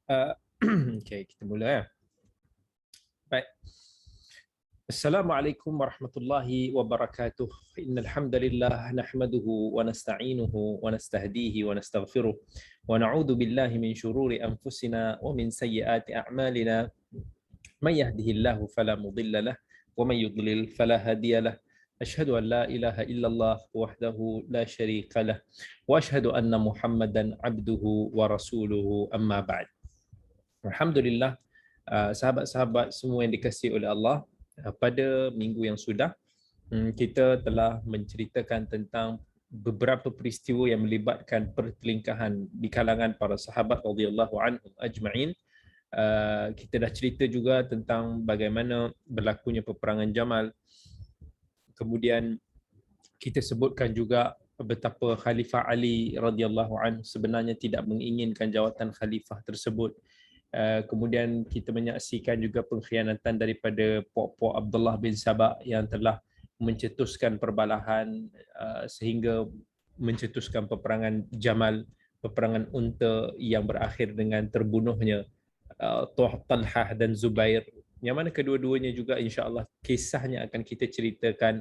Uh, okay, kita mula ya. Baik. Assalamualaikum warahmatullahi wabarakatuh. Innal hamdalillah nahmaduhu wa nasta'inuhu wa nastahdihi wa nastaghfiruh wa na'udzu billahi min shururi anfusina wa min sayyiati a'malina. May yahdihillahu fala mudilla lahu wa may yudlil fala hadiya lahu. Asyhadu an la ilaha illallah wahdahu la syarika lahu wa asyhadu anna Muhammadan abduhu wa rasuluhu amma ba'd. Alhamdulillah, sahabat-sahabat semua yang dikasihi oleh Allah, pada minggu yang sudah kita telah menceritakan tentang beberapa peristiwa yang melibatkan pertelingkahan di kalangan para sahabat radhiyallahu anhum ajma'in. Kita dah cerita juga tentang bagaimana berlakunya peperangan Jamal. Kemudian kita sebutkan juga betapa Khalifah Ali radhiyallahu anhu sebenarnya tidak menginginkan jawatan khalifah tersebut. Kemudian kita menyaksikan juga pengkhianatan daripada Puak Abdullah bin Sabah yang telah mencetuskan perbalahan sehingga mencetuskan peperangan Jamal, peperangan unta yang berakhir dengan terbunuhnya Talhah dan Zubair, yang mana kedua-duanya juga insya-Allah kisahnya akan kita ceritakan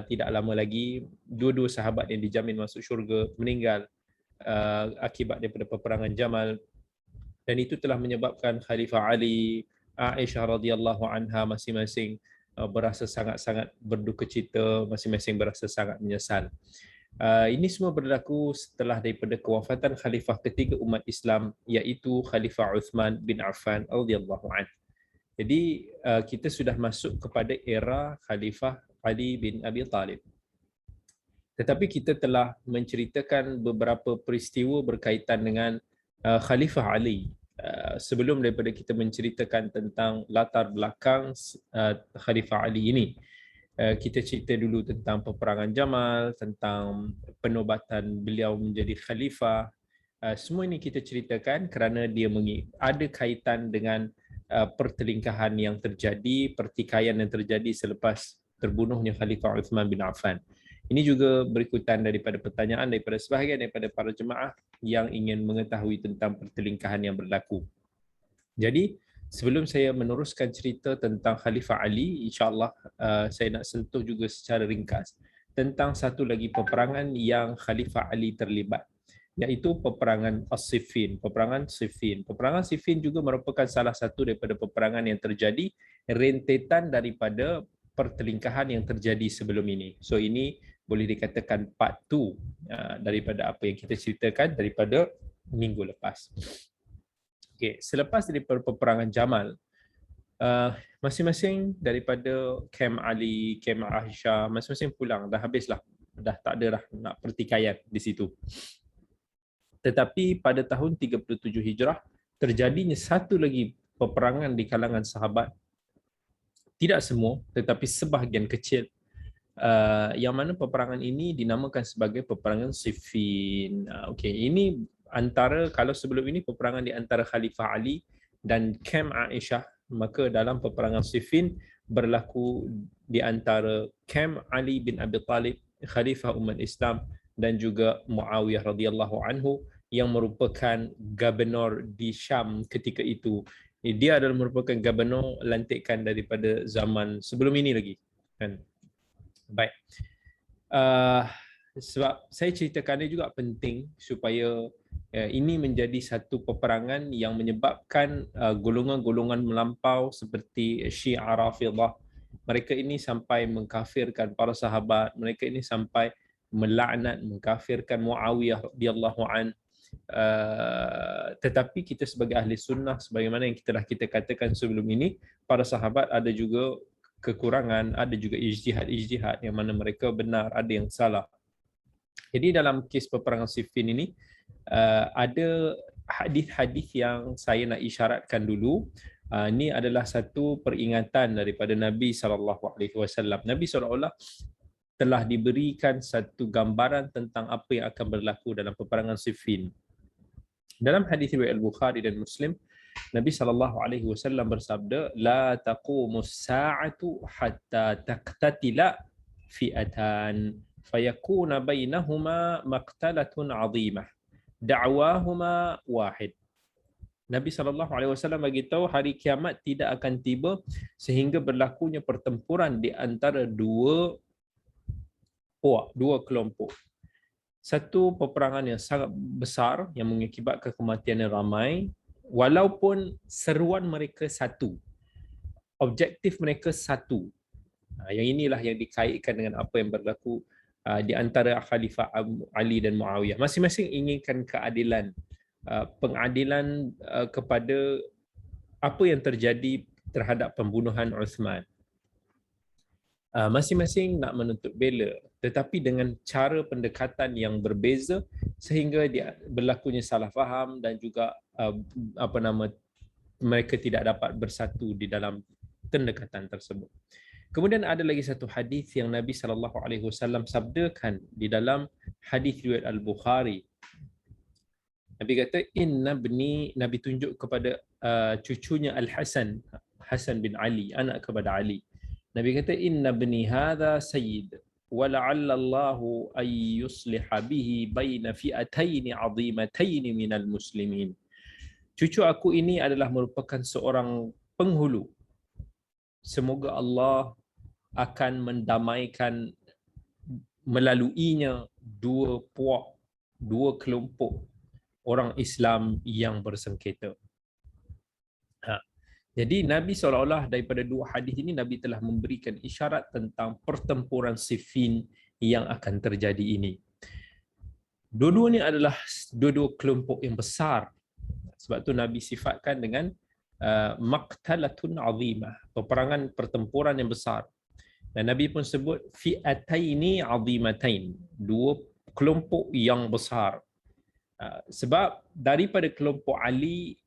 tidak lama lagi. Dua-dua sahabat yang dijamin masuk syurga meninggal akibat daripada peperangan Jamal, dan itu telah menyebabkan Khalifah Ali, Aisyah radhiyallahu anha masing-masing berasa sangat-sangat berduka cita, masing-masing berasa sangat menyesal. Ini semua berlaku setelah daripada kewafatan khalifah ketiga umat Islam, iaitu Khalifah Uthman bin Affan radhiyallahu anhu. Jadi kita sudah masuk kepada era Khalifah Ali bin Abi Talib. Tetapi kita telah menceritakan beberapa peristiwa berkaitan dengan Khalifah Ali. Sebelum daripada kita menceritakan tentang latar belakang Khalifah Ali ini, kita cerita dulu tentang peperangan Jamal, tentang penobatan beliau menjadi khalifah. Semua ini kita ceritakan kerana dia ada kaitan dengan pertelingkahan yang terjadi, pertikaian yang terjadi selepas terbunuhnya Khalifah Uthman bin Affan. Ini juga berikutan daripada pertanyaan daripada sebahagian daripada para jemaah yang ingin mengetahui tentang pertelingkahan yang berlaku. Jadi, sebelum saya meneruskan cerita tentang Khalifah Ali, insya-Allah saya nak sentuh juga secara ringkas tentang satu lagi peperangan yang Khalifah Ali terlibat, iaitu peperangan As-Siffin. Peperangan Siffin. Peperangan Siffin juga merupakan salah satu daripada peperangan yang terjadi rentetan daripada pertelingkahan yang terjadi sebelum ini. So ini boleh dikatakan part 2 daripada apa yang kita ceritakan daripada minggu lepas. Okay, selepas daripada peperangan Jamal, masing-masing daripada kem Ali, kem Aisyah, masing-masing pulang, dah habislah, dah tak ada dah nak pertikaian di situ. Tetapi pada tahun 37 Hijrah terjadinya satu lagi peperangan di kalangan sahabat. Tidak semua, tetapi sebahagian kecil, yang mana peperangan ini dinamakan sebagai peperangan Siffin. Okey, ini antara, kalau sebelum ini peperangan di antara Khalifah Ali dan kem Aisyah, maka dalam peperangan Siffin berlaku di antara kem Ali bin Abi Talib, Khalifah umat Islam, dan juga Muawiyah radhiyallahu anhu yang merupakan gubernur di Syam ketika itu. Dia adalah merupakan gubernur lantikan daripada zaman sebelum ini lagi, kan? Baik. Sebab saya ceritakan dia juga penting supaya ini menjadi satu peperangan yang menyebabkan golongan-golongan melampau seperti Syiah Rafidhah, mereka ini sampai mengkafirkan para sahabat, mereka ini sampai melaknat, mengkafirkan Muawiyah radhiyallahu an. Tetapi kita sebagai ahli sunnah, sebagaimana yang kita katakan sebelum ini, para sahabat ada juga kekurangan, ada juga ijtihad yang mana mereka benar, ada yang salah. Jadi dalam kes peperangan Siffin ini ada hadis-hadis yang saya nak isyaratkan dulu. Ini adalah satu peringatan daripada Nabi SAW. Nabi SAW telah diberikan satu gambaran tentang apa yang akan berlaku dalam peperangan Siffin. Dalam hadis riwayat Al-Bukhari dan Muslim, Nabi SAW bersabda, la taqumus sa'atu hatta taqtatila fi'atan fayakuna bainahuma maqtalatun 'azimah da'wahuma wahid. Nabi SAW bagi tahu hari kiamat tidak akan tiba sehingga berlakunya pertempuran di antara dua kelompok. Satu peperangan yang sangat besar yang mengakibatkan kematian yang ramai, walaupun seruan mereka satu, objektif mereka satu. Yang inilah yang dikaitkan dengan apa yang berlaku di antara Khalifah Ali dan Muawiyah. Masing-masing inginkan keadilan, pengadilan kepada apa yang terjadi terhadap pembunuhan Uthman. Masing-masing nak menuntut bela, tetapi dengan cara pendekatan yang berbeza sehingga berlakunya salah faham dan juga mereka tidak dapat bersatu di dalam pendekatan tersebut. Kemudian ada lagi satu hadis yang Nabi SAW sabdakan di dalam hadis riwayat Al-Bukhari. Nabi kata, Nabi tunjuk kepada cucunya Al-Hasan, Hasan bin Ali, anak kepada Ali. Nabi kata, inna bni hadha sayyid wa la'alla Allahu an yusliha bihi baina fi'ataini 'azimataini minal muslimin. Cucu aku ini adalah merupakan seorang penghulu. Semoga Allah akan mendamaikan melaluinya dua kelompok orang Islam yang bersengketa. Jadi Nabi seolah-olah daripada dua hadis ini Nabi telah memberikan isyarat tentang pertempuran Siffin yang akan terjadi ini. Dua-dua ni adalah dua-dua kelompok yang besar. Sebab tu Nabi sifatkan dengan maqtalatun azimah, peperangan pertempuran yang besar. Dan Nabi pun sebut fi'ataini azimatain, dua kelompok yang besar. Sebab daripada kelompok Ali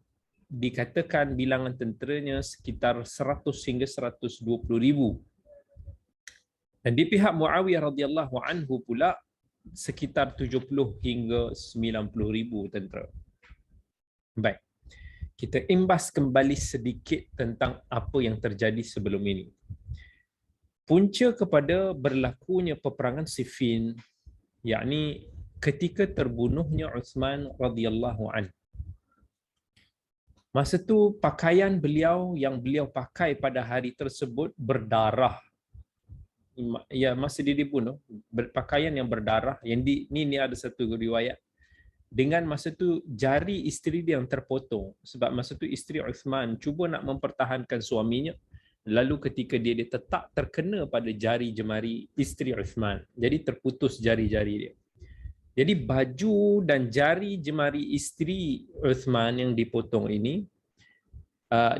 dikatakan bilangan tenteranya sekitar 100 hingga 120 ribu. Dan di pihak Muawiyah radhiyallahu anhu pula sekitar 70 hingga 90 ribu tentera. Baik. Kita imbas kembali sedikit tentang apa yang terjadi sebelum ini. Punca kepada berlakunya peperangan Siffin, yakni ketika terbunuhnya Uthman radhiyallahu anhu. Masa tu pakaian beliau yang beliau pakai pada hari tersebut berdarah. Ya, masa dia dibunuh, berpakaian yang berdarah. Yang ni ada satu riwayat. Dengan masa tu jari isteri dia yang terpotong. Sebab masa tu isteri Uthman cuba nak mempertahankan suaminya. Lalu ketika dia tetap terkena pada jari jemari isteri Uthman. Jadi terputus jari-jari dia. Jadi baju dan jari jemari isteri Uthman yang dipotong ini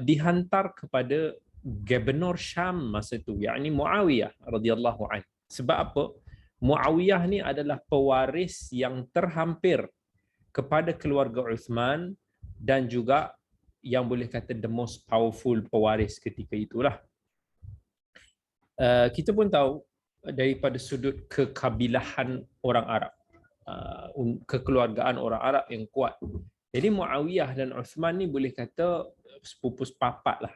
dihantar kepada Gubernur Syam masa itu, yakni Muawiyah radhiyallahu anhu. Sebab apa? Muawiyah ni adalah pewaris yang terhampir kepada keluarga Uthman dan juga yang boleh kata the most powerful pewaris ketika itulah. Kita pun tahu daripada sudut kekabilahan orang Arab, kekeluargaan orang Arab yang kuat. Jadi Muawiyah dan Uthman ni boleh kata sepupu sepapat lah.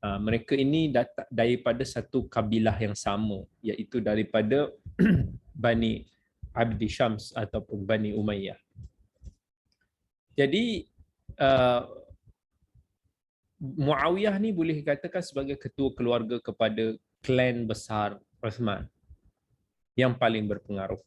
Mereka ini daripada satu kabilah yang sama, iaitu daripada Bani Abdi Syams ataupun Bani Umayyah. Jadi Muawiyah ni boleh dikatakan sebagai ketua keluarga kepada klan besar Uthman yang paling berpengaruh.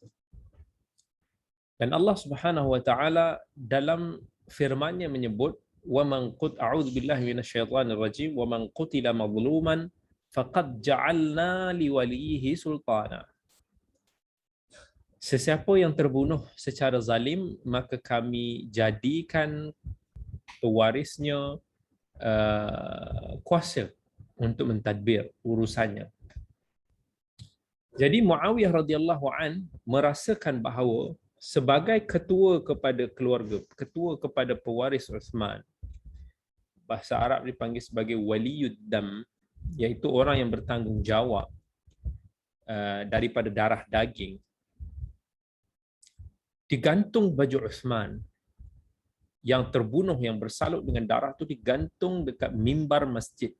Dan Allah Subhanahu wa taala dalam firman-Nya menyebut wa man a'udzu billahi minasyaitonir rajim wa man qutila mazluman faqad ja'alna liwalihi sultana. Sesiapa yang terbunuh secara zalim maka kami jadikan pewarisnya kuasa untuk mentadbir urusannya. Jadi Muawiyah radhiyallahu an merasakan bahawa sebagai ketua kepada keluarga, ketua kepada pewaris Uthman, bahasa Arab dipanggil sebagai waliyud dam, iaitu orang yang bertanggungjawab daripada darah daging. Digantung baju Uthman yang terbunuh, yang bersalut dengan darah itu digantung dekat mimbar masjid.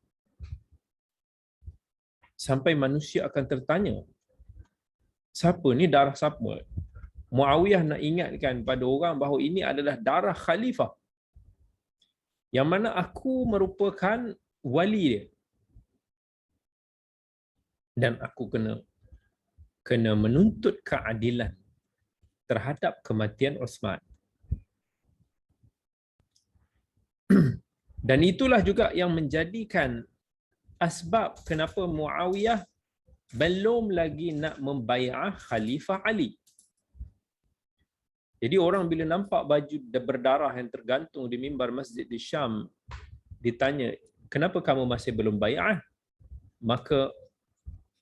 Sampai manusia akan tertanya, siapa ni, darah siapa? Muawiyah nak ingatkan pada orang bahawa ini adalah darah khalifah. yang mana aku merupakan wali dia dan aku kena menuntut keadilan terhadap kematian Uthman. Dan itulah juga yang menjadikan asbab kenapa Muawiyah belum lagi nak membai'ah Khalifah Ali. Jadi orang bila nampak baju berdarah yang tergantung di mimbar masjid di Syam, ditanya, kenapa kamu masih belum bai'ah? Maka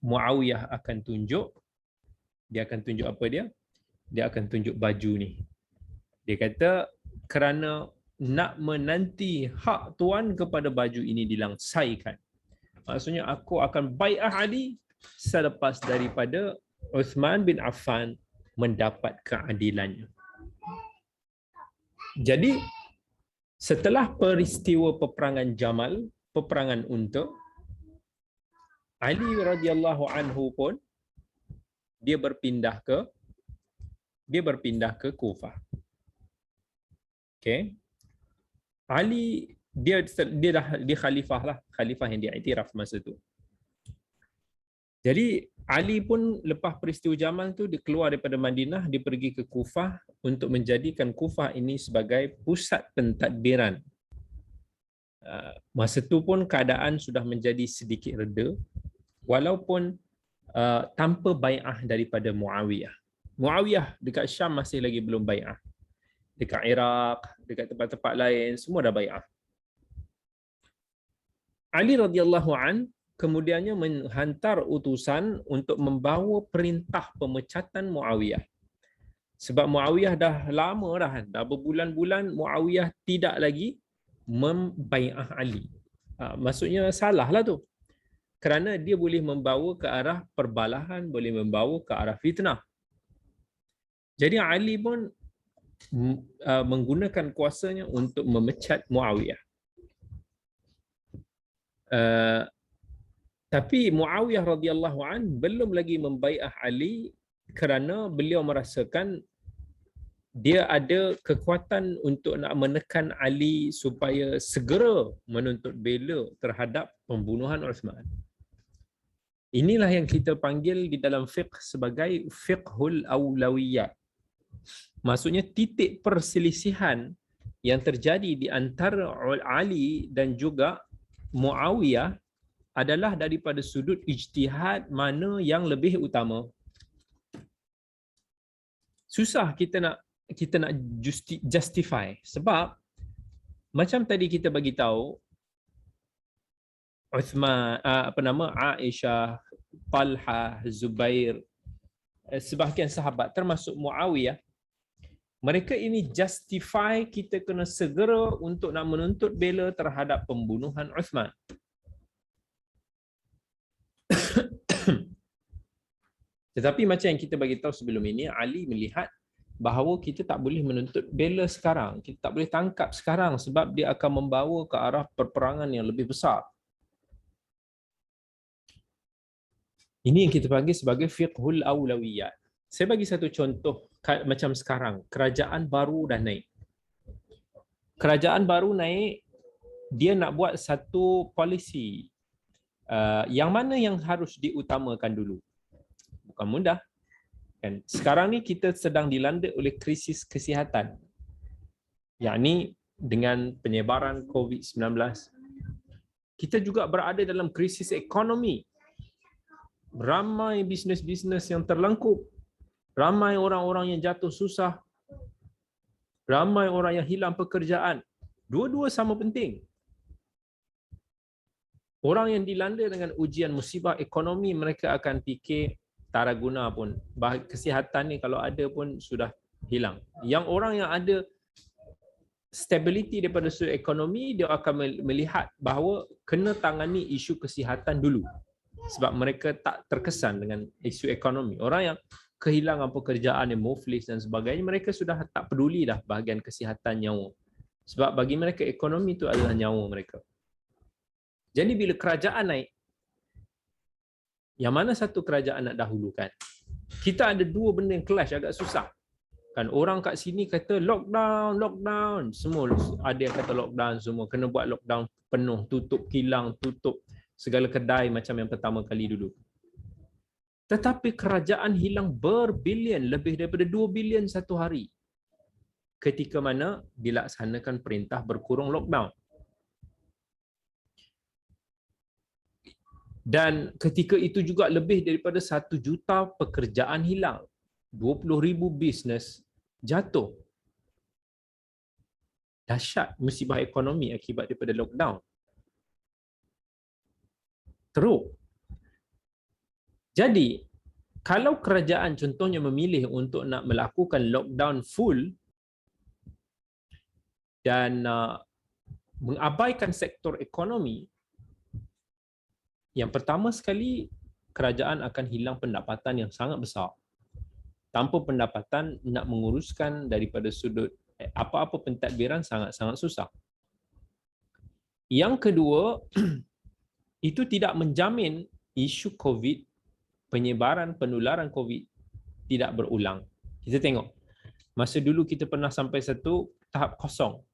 Muawiyah akan tunjuk, dia akan tunjuk apa dia? Dia akan tunjuk baju ni. Dia kata, kerana nak menanti hak tuan kepada baju ini dilangsaikan. Maksudnya aku akan bai'ah Ali selepas daripada Uthman bin Affan mendapat keadilannya. Jadi setelah peristiwa peperangan Jamal, peperangan Unta, Ali radhiyallahu anhu pun dia berpindah ke Kufah. Okey. Ali dia dah di khalifah lah, khalifah yang diiktiraf masa tu. Jadi Ali pun lepas peristiwa Jamal tu dia keluar daripada Madinah, dia pergi ke Kufah untuk menjadikan Kufah ini sebagai pusat pentadbiran. Masa tu pun keadaan sudah menjadi sedikit reda, walaupun tanpa bai'ah daripada Muawiyah. Muawiyah dekat Syam masih lagi belum bai'ah. Dekat Iraq, dekat tempat-tempat lain, semua dah bai'ah. Ali radhiyallahu an kemudiannya menghantar utusan untuk membawa perintah pemecatan Muawiyah. Sebab Muawiyah dah lama dah berbulan-bulan Muawiyah tidak lagi membai'ah Ali. Maksudnya salah lah tu. Kerana dia boleh membawa ke arah perbalahan, boleh membawa ke arah fitnah. Jadi Ali pun menggunakan kuasanya untuk memecat Muawiyah. Tapi Muawiyah radhiyallahu an belum lagi membai'ah Ali kerana beliau merasakan dia ada kekuatan untuk nak menekan Ali supaya segera menuntut bela terhadap pembunuhan Uthman. Inilah yang kita panggil di dalam fiqh sebagai fiqhul awlawiyat. Maksudnya titik perselisihan yang terjadi di antara Ali dan juga Muawiyah adalah daripada sudut ijtihad mana yang lebih utama. Susah kita nak justify sebab macam tadi kita bagi tahu Uthman, Aisyah, Talha, Zubair, sebahagian sahabat termasuk Muawiyah, mereka ini justify kita kena segera untuk nak menuntut bela terhadap pembunuhan Uthman. Tetapi macam yang kita bagi tahu sebelum ini, Ali melihat bahawa kita tak boleh menuntut bela sekarang, kita tak boleh tangkap sekarang sebab dia akan membawa ke arah perperangan yang lebih besar. Ini yang kita panggil sebagai fiqhul awlawiyat. Saya bagi satu contoh macam sekarang, kerajaan baru dah naik. Kerajaan baru naik, dia nak buat satu polisi yang mana yang harus diutamakan dulu. Bukan mudah. Kan? Sekarang ni kita sedang dilanda oleh krisis kesihatan. Yakni dengan penyebaran COVID-19. Kita juga berada dalam krisis ekonomi. Ramai bisnes-bisnes yang terlengkup. Ramai orang-orang yang jatuh susah. Ramai orang yang hilang pekerjaan. Dua-dua sama penting. Orang yang dilanda dengan ujian musibah ekonomi, mereka akan fikir tak ada guna pun. Kesihatan ni kalau ada pun sudah hilang. Yang orang yang ada stability daripada sudut ekonomi, dia akan melihat bahawa kena tangani isu kesihatan dulu. Sebab mereka tak terkesan dengan isu ekonomi. Orang yang kehilangan pekerjaan, yang muflis dan sebagainya, mereka sudah tak peduli dah bahagian kesihatan nyawa. Sebab bagi mereka ekonomi itu adalah nyawa mereka. Jadi bila kerajaan naik, yang mana satu kerajaan nak dahulukan? Kita ada dua benda yang clash, agak susah. Kan orang kat sini kata lockdown, lockdown. Semua ada yang kata lockdown semua. Kena buat lockdown penuh, tutup kilang, tutup segala kedai macam yang pertama kali dulu. Tetapi kerajaan hilang berbilion, lebih daripada 2 bilion satu hari. Ketika mana dilaksanakan perintah berkurung lockdown. Dan ketika itu juga lebih daripada 1 juta pekerjaan hilang. 20,000 bisnes jatuh. Dahsyat musibah ekonomi akibat daripada lockdown. Teruk. Jadi, kalau kerajaan contohnya memilih untuk nak melakukan lockdown full dan mengabaikan sektor ekonomi, yang pertama sekali, kerajaan akan hilang pendapatan yang sangat besar. Tanpa pendapatan, nak menguruskan daripada sudut apa-apa pentadbiran sangat-sangat susah. Yang kedua, itu tidak menjamin isu COVID, penyebaran penularan COVID tidak berulang. Kita tengok, masa dulu kita pernah sampai satu tahap kosong.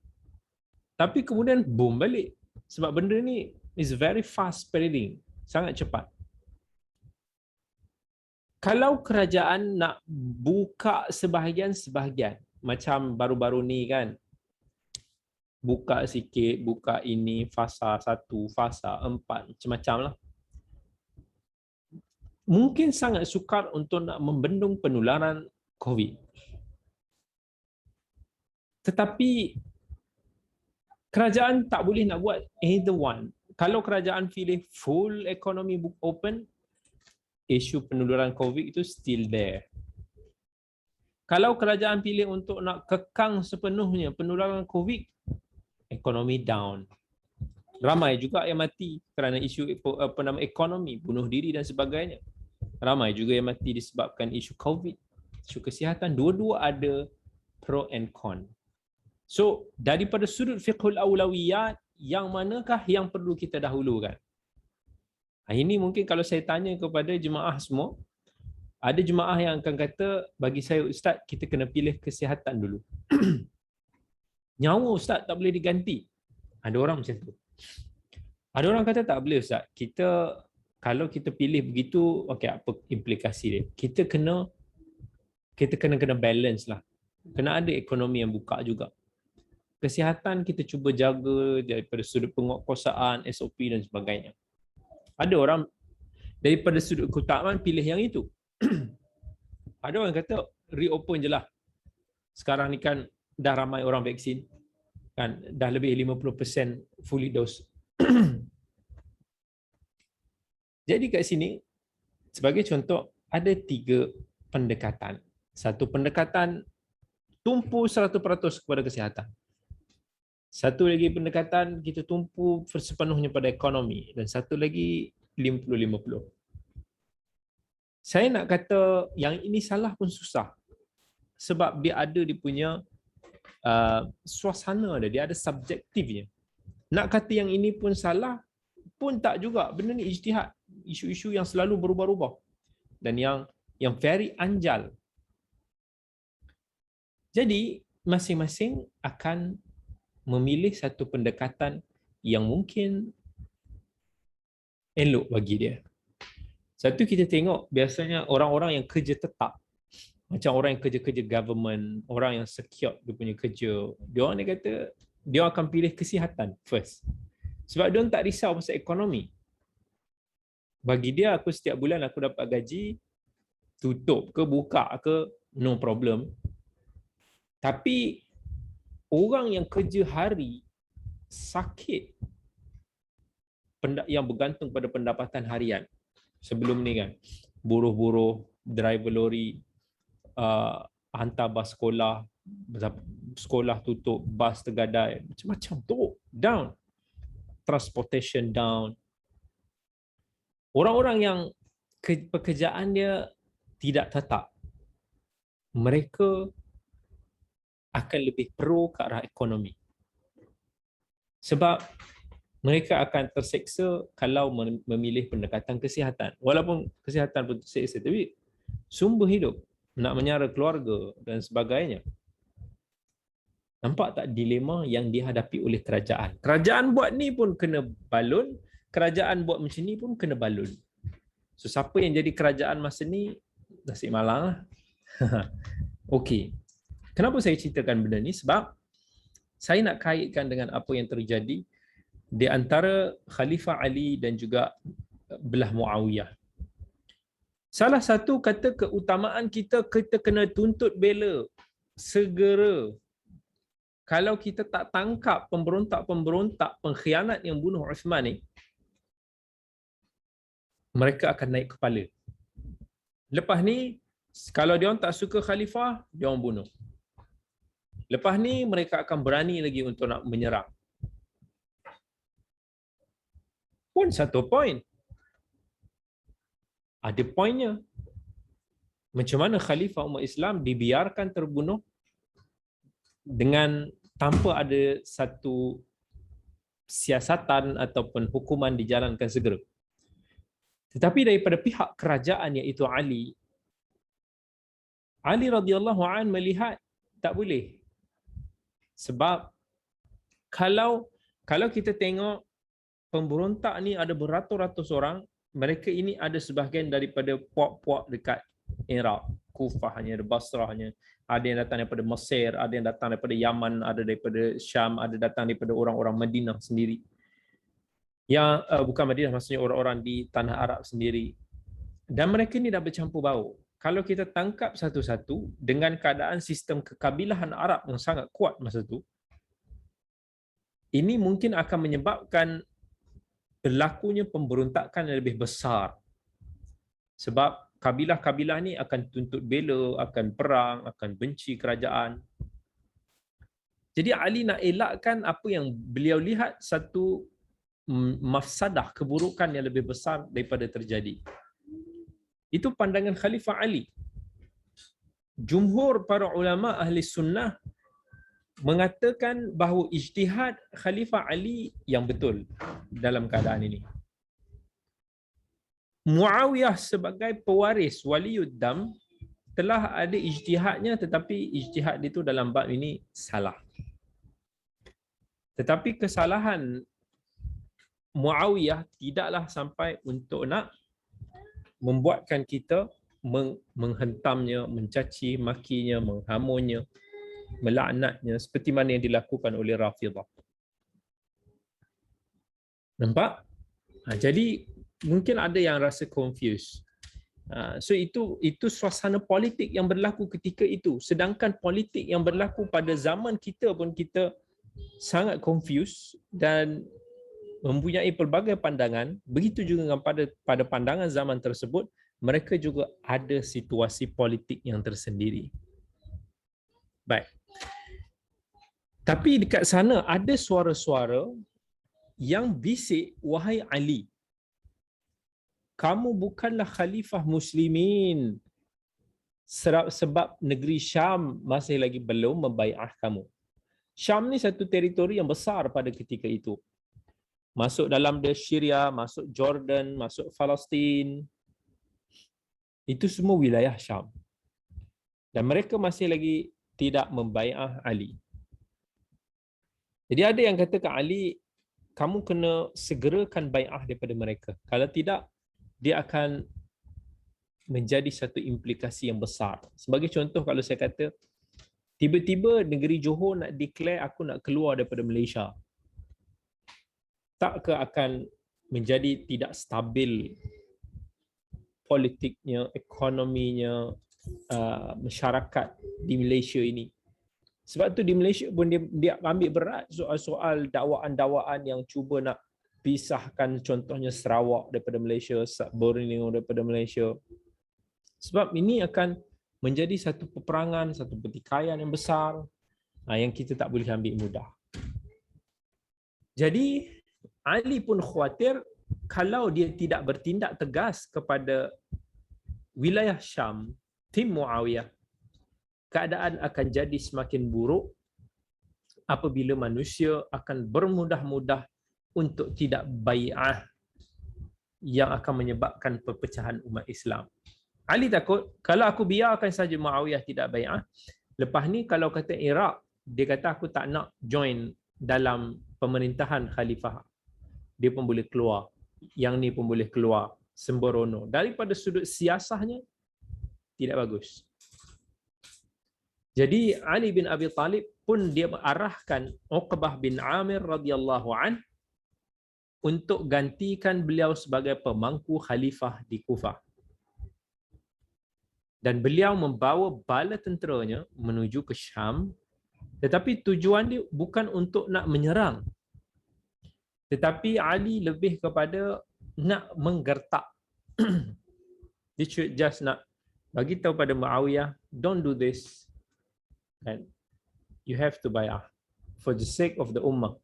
Tapi kemudian boom balik. Sebab benda ni is very fast spreading, sangat cepat. Kalau kerajaan nak buka sebahagian-sebahagian, macam baru-baru ni kan, buka sikit, buka ini, fasa 1, fasa 4, macam-macam lah. Mungkin sangat sukar untuk nak membendung penularan COVID. Tetapi kerajaan tak boleh nak buat either one. Kalau kerajaan pilih full economy open, isu penularan COVID itu still there. Kalau kerajaan pilih untuk nak kekang sepenuhnya penularan COVID, ekonomi down. Ramai juga yang mati kerana isu ekonomi, bunuh diri dan sebagainya. Ramai juga yang mati disebabkan isu COVID, isu kesihatan. Dua-dua ada pro and con. So, daripada sudut fiqhul awlawiyat, yang manakah yang perlu kita dahulukan? Ini mungkin kalau saya tanya kepada jemaah semua, ada jemaah yang akan kata, bagi saya Ustaz, kita kena pilih kesihatan dulu. Nyawa Ustaz tak boleh diganti. Ada orang macam tu. Ada orang kata tak boleh Ustaz. Kalau kita pilih begitu, okey, apa implikasi dia? Kita kena balance lah. Kena ada ekonomi yang buka juga. Kesihatan kita cuba jaga daripada sudut penguatkuasaan, SOP dan sebagainya. Ada orang daripada sudut keutamaan pilih yang itu. Ada orang kata reopen je lah. Sekarang ni kan dah ramai orang vaksin. Kan dah lebih 50% fully dose. Jadi kat sini sebagai contoh ada 3 pendekatan. Satu pendekatan tumpu 100% kepada kesihatan. Satu lagi pendekatan kita tumpu sepenuhnya pada ekonomi dan satu lagi 50-50. Saya nak kata yang ini salah pun susah. Sebab dia ada dia punya suasana dia ada subjektifnya. Nak kata yang ini pun salah pun tak juga. Benda ni ijtihad. Isu-isu yang selalu berubah-ubah dan yang very anjal. Jadi masing-masing akan memilih satu pendekatan yang mungkin elok bagi dia. Satu, kita tengok biasanya orang-orang yang kerja tetap, macam orang yang kerja-kerja government, orang yang secure dia punya kerja, dia kata dia akan pilih kesihatan first. Sebab dia tak risau pasal ekonomi. Bagi dia, aku setiap bulan aku dapat gaji, tutup ke buka ke, no problem. Tapi orang yang kerja hari, sakit, yang bergantung pada pendapatan harian. Sebelum ni kan, buruh-buruh, driver lori, hantar bas sekolah, sekolah tutup, bas tergadai, macam-macam tu, down. Transportation down. Orang-orang yang pekerjaan dia tidak tetap, mereka akan lebih pro ke arah ekonomi. Sebab mereka akan terseksa kalau memilih pendekatan kesihatan. Walaupun kesihatan pun terseksa, tapi sumber hidup. nak menyara keluarga dan sebagainya. Nampak tak dilema yang dihadapi oleh kerajaan? Kerajaan buat ni pun kena balun, kerajaan buat macam ni pun kena balun. So siapa yang jadi kerajaan masa ni, nasib malang lah. Okey. Kenapa saya ceritakan benda ni? Sebab saya nak kaitkan dengan apa yang terjadi di antara Khalifah Ali dan juga belah Muawiyah. Salah satu kata keutamaan kita kena tuntut bela segera. Kalau kita tak tangkap pemberontak-pemberontak pengkhianat yang bunuh Uthman ni, mereka akan naik kepala. Lepas ni, kalau dia orang tak suka khalifah, dia orang bunuh. Lepas ni, mereka akan berani lagi untuk nak menyerang. Pun satu poin. Ada poinnya. Macam mana khalifah umat Islam dibiarkan terbunuh dengan tanpa ada satu siasatan ataupun hukuman dijalankan segera. Tetapi daripada pihak kerajaan iaitu Ali radhiyallahu an melihat tak boleh. Sebab kalau kita tengok pemberontak ni ada beratus-ratus orang, mereka ini ada sebahagian daripada puak-puak dekat Iraq, Kufahnya, Basrahnya, ada yang datang daripada Mesir, ada yang datang daripada Yaman, ada daripada Syam, ada datang daripada orang-orang Madinah sendiri. Yang bukan Madinah, maksudnya orang-orang di tanah Arab sendiri. Dan mereka ni dah bercampur baur. Kalau kita tangkap satu-satu dengan keadaan sistem kekabilahan Arab yang sangat kuat masa tu, ini mungkin akan menyebabkan berlakunya pemberontakan yang lebih besar. Sebab kabilah-kabilah ni akan tuntut bela, akan perang, akan benci kerajaan. Jadi Ali nak elakkan apa yang beliau lihat satu mafsadah, keburukan yang lebih besar daripada terjadi. Itu pandangan Khalifah Ali. Jumhur para ulama ahli sunnah mengatakan bahawa ijtihad Khalifah Ali yang betul dalam keadaan ini. Muawiyah sebagai pewaris waliuddam telah ada ijtihadnya, tetapi ijtihad itu dalam bab ini salah. Tetapi kesalahan Muawiyah tidaklah sampai untuk nak membuatkan kita menghentamnya, mencaci makinya, menghamunnya, melaknatnya seperti mana yang dilakukan oleh Rafidah. Nampak? Jadi mungkin ada yang rasa confused. So itu suasana politik yang berlaku ketika itu. Sedangkan politik yang berlaku pada zaman kita pun kita sangat confused dan mempunyai pelbagai pandangan. Begitu juga dengan pada pandangan zaman tersebut, mereka juga ada situasi politik yang tersendiri. Baik. Tapi dekat sana ada suara-suara yang bisik, wahai Ali, kamu bukanlah khalifah muslimin sebab negeri Syam masih lagi belum membai'ah kamu. Syam ni satu teritori yang besar pada ketika itu. Masuk dalam the Syria, masuk Jordan, masuk Palestin. Itu semua wilayah Syam. Dan mereka masih lagi tidak membai'ah Ali. Jadi ada yang kata ke Ali, kamu kena segerakan bai'ah daripada mereka. Kalau tidak, dia akan menjadi satu implikasi yang besar. Sebagai contoh, kalau saya kata, tiba-tiba negeri Johor nak declare aku nak keluar daripada Malaysia. Tak ke akan menjadi tidak stabil politiknya, ekonominya, masyarakat di Malaysia ini. Sebab tu di Malaysia pun dia ambil berat soal-soal dakwaan-dakwaan yang cuba nak pisahkan contohnya Sarawak daripada Malaysia, Borneo daripada Malaysia. Sebab ini akan menjadi satu peperangan, satu pertikaian yang besar yang kita tak boleh ambil mudah. Jadi Ali pun khawatir kalau dia tidak bertindak tegas kepada wilayah Syam, tim Muawiyah, keadaan akan jadi semakin buruk apabila manusia akan bermudah-mudah untuk tidak bai'ah yang akan menyebabkan perpecahan umat Islam. Ali takut kalau aku biarkan saja Muawiyah tidak bai'ah, lepas ni kalau kata Iraq, dia kata aku tak nak join dalam pemerintahan khalifah, dia pun boleh keluar. Yang ni pun boleh keluar sembrono. Daripada sudut siasahnya tidak bagus. Jadi Ali bin Abi Talib pun dia arahkan Uqbah bin Amir radhiyallahu an untuk gantikan beliau sebagai pemangku khalifah di Kufah. Dan beliau membawa bala tenteranya menuju ke Syam, tetapi tujuan dia bukan untuk nak menyerang. Tetapi Ali lebih kepada nak menggertak. Dia just nak bagi tahu pada Muawiyah, don't do this. And you have to bayar for the sake of the ummah.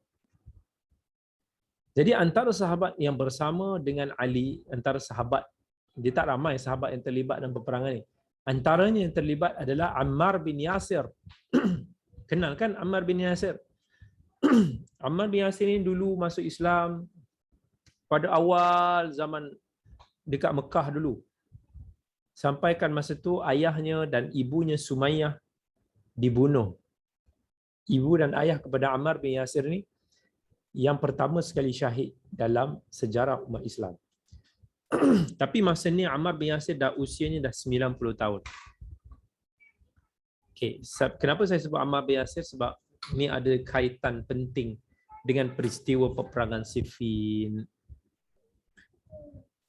Jadi antara sahabat yang bersama dengan Ali, antara sahabat, dia tak ramai sahabat yang terlibat dalam peperangan ni. Antaranya yang terlibat adalah Ammar bin Yasir. Kenal kan Ammar bin Yasir? Ammar bin Yasir ni dulu masuk Islam pada awal zaman dekat Mekah dulu. Sampaikan masa tu ayahnya dan ibunya Sumayyah dibunuh. Ibu dan ayah kepada Ammar bin Yasir ni yang pertama sekali syahid dalam sejarah umat Islam. Tapi masa ni Ammar bin Yasir dah usianya dah 90 tahun. Okay, kenapa saya sebut Ammar bin Yasir? Sebab ni ada kaitan penting dengan peristiwa peperangan Siffin.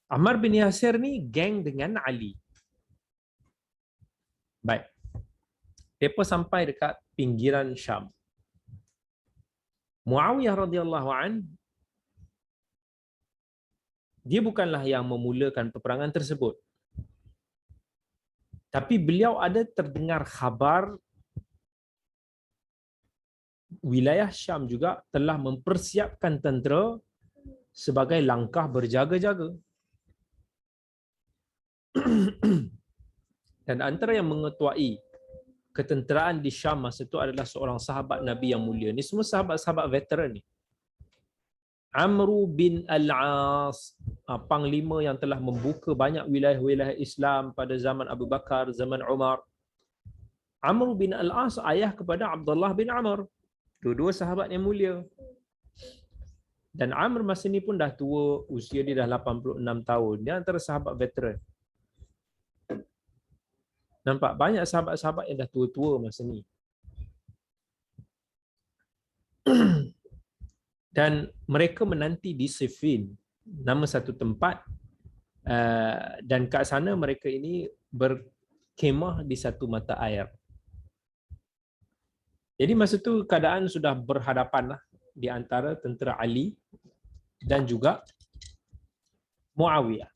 Ammar bin Yasir ni geng dengan Ali. Baik. Mereka sampai dekat pinggiran Syam. Muawiyah radhiyallahu an, dia bukanlah yang memulakan peperangan tersebut. Tapi beliau ada terdengar khabar wilayah Syam juga telah mempersiapkan tentera sebagai langkah berjaga-jaga. Dan antara yang mengetuai ketenteraan di Syam masa itu adalah seorang sahabat Nabi yang mulia. Ini semua sahabat-sahabat veteran ni. Amru bin Al-As, panglima yang telah membuka banyak wilayah-wilayah Islam pada zaman Abu Bakar, zaman Umar. Amru bin Al-As ayah kepada Abdullah bin Amr. Dua-dua sahabat yang mulia. Dan Amr masa ni pun dah tua, usia dia dah 86 tahun. Dia antara sahabat veteran. Nampak banyak sahabat-sahabat yang dah tua-tua masa ni. Dan mereka menanti di Siffin, nama satu tempat, dan kat sana mereka ini berkemah di satu mata air. Jadi masa tu keadaan sudah berhadapan lah di antara tentera Ali dan juga Muawiyah.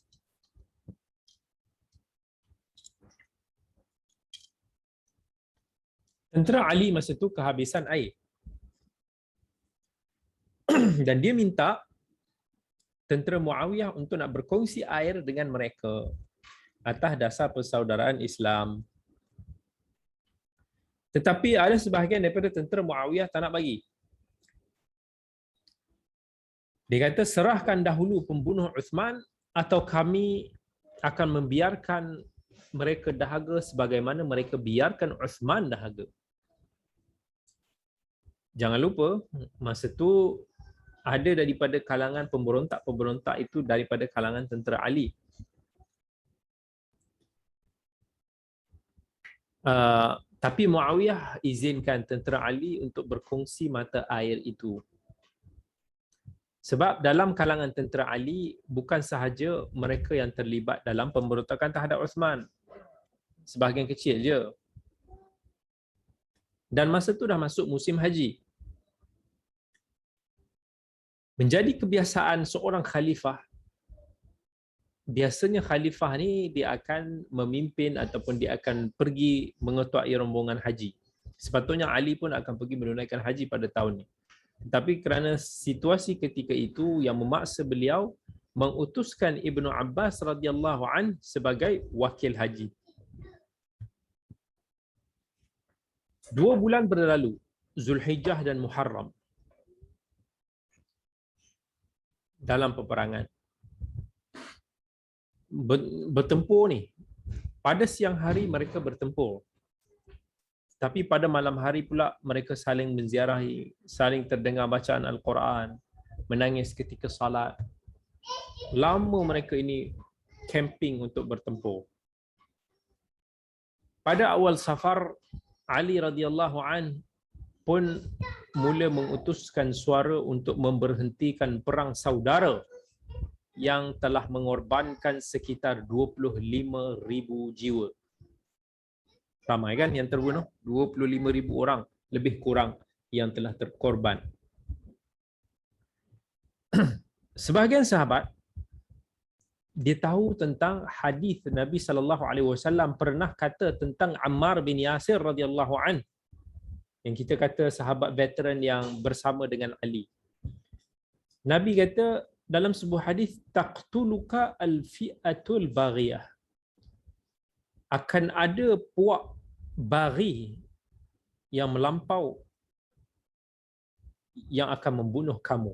Tentera Ali masa tu kehabisan air. Dan dia minta tentera Muawiyah untuk nak berkongsi air dengan mereka atas dasar persaudaraan Islam. Tetapi ada sebahagian daripada tentera Muawiyah tak nak bagi. Dia kata, serahkan dahulu pembunuh Uthman atau kami akan membiarkan mereka dahaga sebagaimana mereka biarkan Uthman dahaga. Jangan lupa, masa tu ada daripada kalangan pemberontak-pemberontak itu daripada kalangan tentera Ali. Tapi Muawiyah izinkan tentera Ali untuk berkongsi mata air itu. Sebab dalam kalangan tentera Ali, bukan sahaja mereka yang terlibat dalam pemberontakan terhadap Uthman. Sebahagian kecil je. Dan masa tu dah masuk musim haji. Menjadi kebiasaan seorang khalifah, biasanya khalifah ni dia akan memimpin ataupun dia akan pergi mengetuai rombongan haji. Sepatutnya Ali pun akan pergi menunaikan haji pada tahun ni. Tapi kerana situasi ketika itu yang memaksa beliau mengutuskan Ibnu Abbas radhiyallahu an sebagai wakil haji. 2 bulan berlalu, Zulhijjah dan Muharram, dalam peperangan. Bertempur ni, Pada siang hari mereka bertempur. Tapi pada malam hari pula mereka saling menziarahi, saling terdengar bacaan Al-Quran, menangis ketika salat. Lama mereka ini camping untuk bertempur. Pada awal safar, Ali radhiyallahu an pun mula mengutuskan suara untuk memberhentikan perang saudara yang telah mengorbankan sekitar 25,000 jiwa. Ramai kan yang terbunuh? 25,000 orang lebih kurang yang telah terkorban. Sebahagian sahabat dia tahu tentang hadis Nabi sallallahu alaihi wasallam pernah kata tentang Ammar bin Yasir radhiyallahu an, yang kita kata sahabat veteran yang bersama dengan Ali. Nabi kata dalam sebuah hadis, taqtuluka al-fi'atul baghiyah, akan ada puak baghi yang melampau yang akan membunuh kamu.